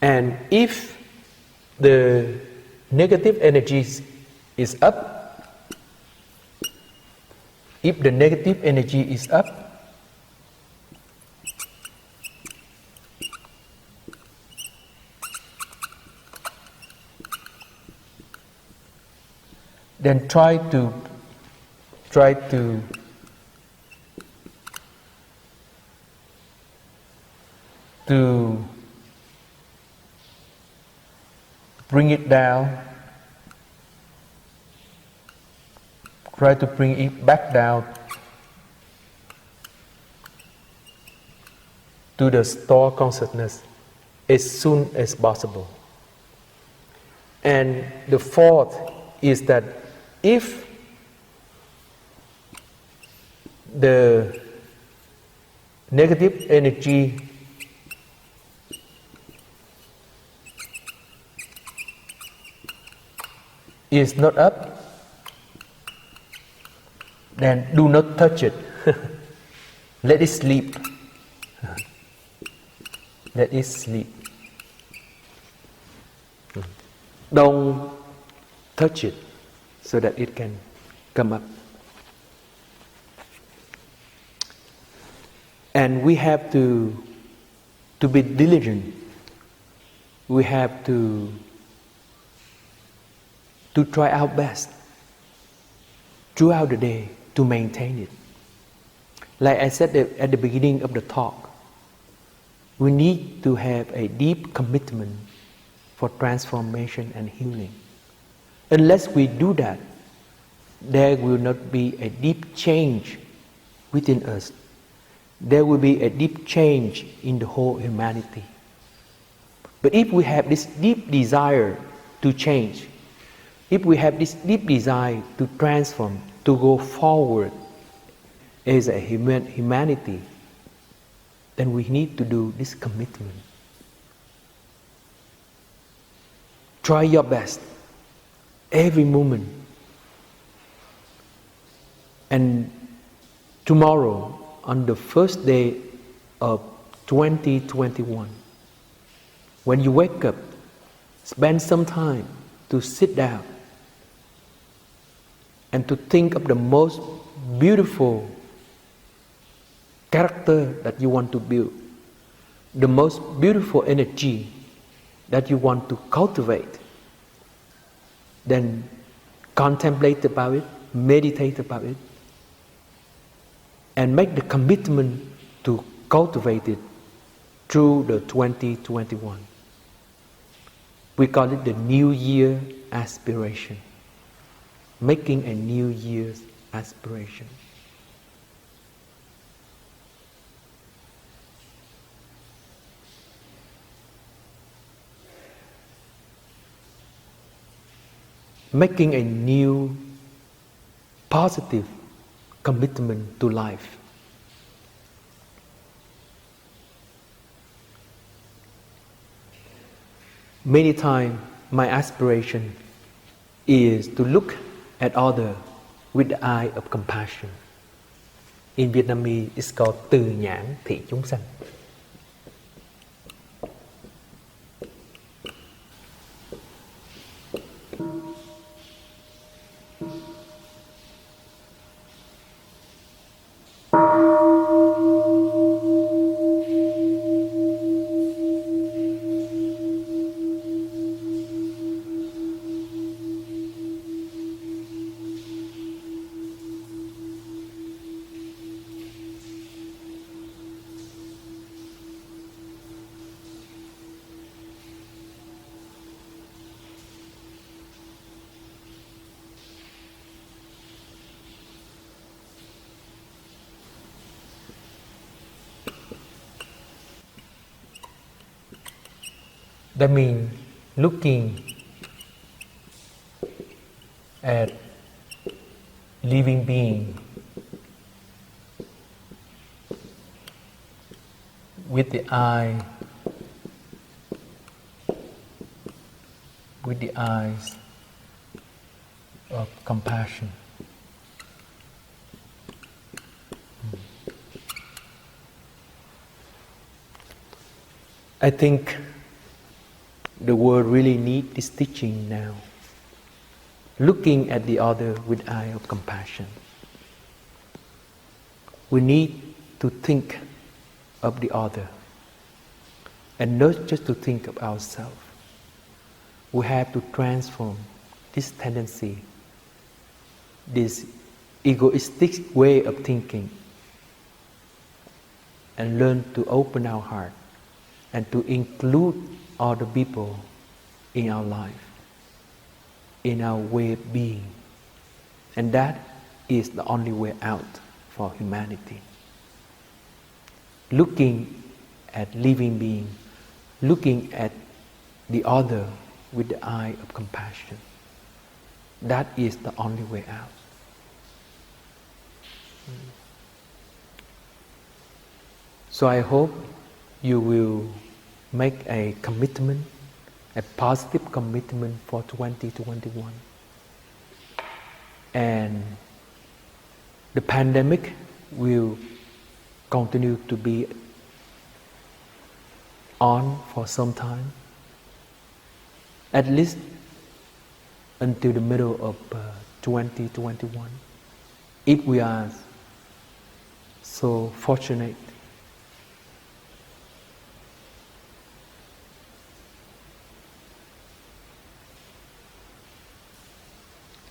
And if the negative energy is up, if the negative energy is up, then try to bring it down. Try to bring it back down to the store consciousness as soon as possible. And the fourth is that if the negative energy is not up, then do not touch it. Let it sleep. Let it sleep. Don't touch it so that it can come up. And we have to be diligent. We have to try our best throughout the day to maintain it. Like I said at the beginning of the talk, we need to have a deep commitment for transformation and healing. Unless we do that, there will not be a deep change within us. There will be a deep change in the whole humanity. But if we have this deep desire to change, if we have this deep desire to transform, to go forward as a humanity, then we need to do this commitment. Try your best every moment. And tomorrow, on the first day of 2021, when you wake up, spend some time to sit down and to think of the most beautiful character that you want to build, the most beautiful energy that you want to cultivate. Then contemplate about it, meditate about it, and make the commitment to cultivate it through the 2021. We call it the New Year aspiration. Making a New Year's aspiration. Making a new positive commitment to life. Many times my aspiration is to look at others with the eye of compassion. In Vietnamese, it's called từ nhãn thị chúng sanh. That means looking at living being with the eyes of compassion. I think the world really needs this teaching now. Looking at the other with eye of compassion. We need to think of the other and not just to think of ourselves. We have to transform this tendency, this egoistic way of thinking, and learn to open our heart and to include other people in our life, in our way of being. And that is the only way out for humanity. Looking at living being, looking at the other with the eye of compassion. That is the only way out. So I hope you will make a commitment, a positive commitment for 2021. And the pandemic will continue to be on for some time, at least until the middle of 2021. If we are so fortunate.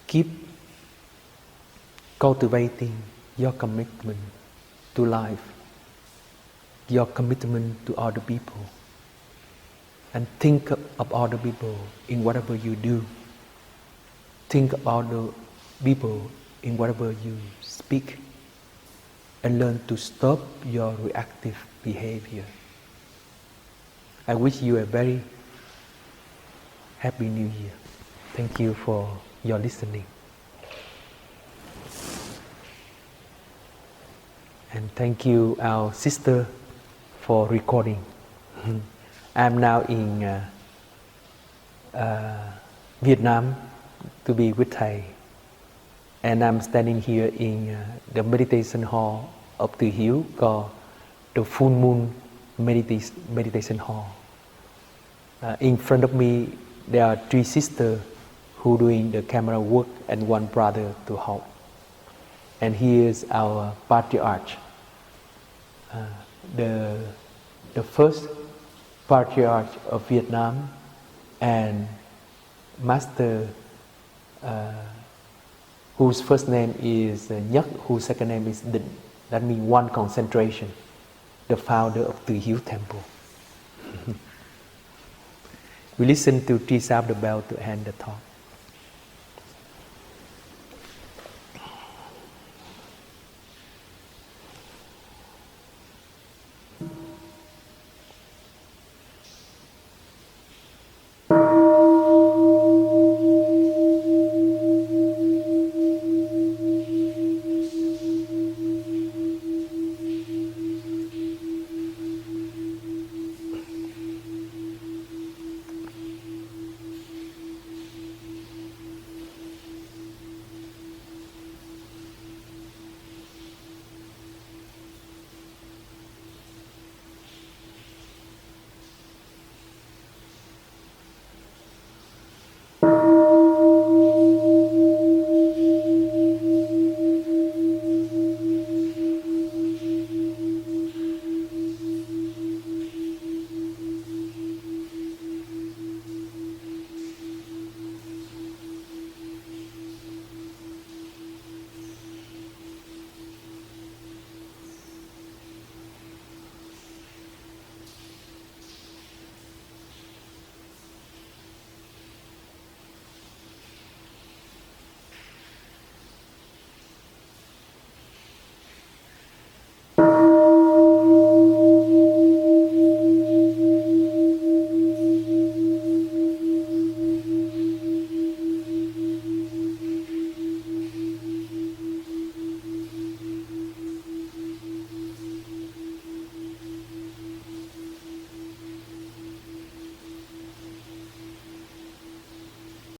Keep cultivating your commitment to life, your commitment to other people, and think of other people in whatever you do. Think about the people in whatever you speak, and learn to stop your reactive behavior. I wish you a very happy New Year. Thank you for your listening. And thank you, our sister, for recording. I'm now in Vietnam to be with Thầy. And I'm standing here in the meditation hall of Từ Hiếu called the Full Moon Meditation Hall. In front of me, there are 3 sisters who doing the camera work and 1 brother to help. And here is our patriarch, the first patriarch of Vietnam, and master whose first name is Nhất, whose second name is Định. That means 1 concentration, the founder of Từ Hiếu Temple. We listen to 3 sound the bell to end the talk.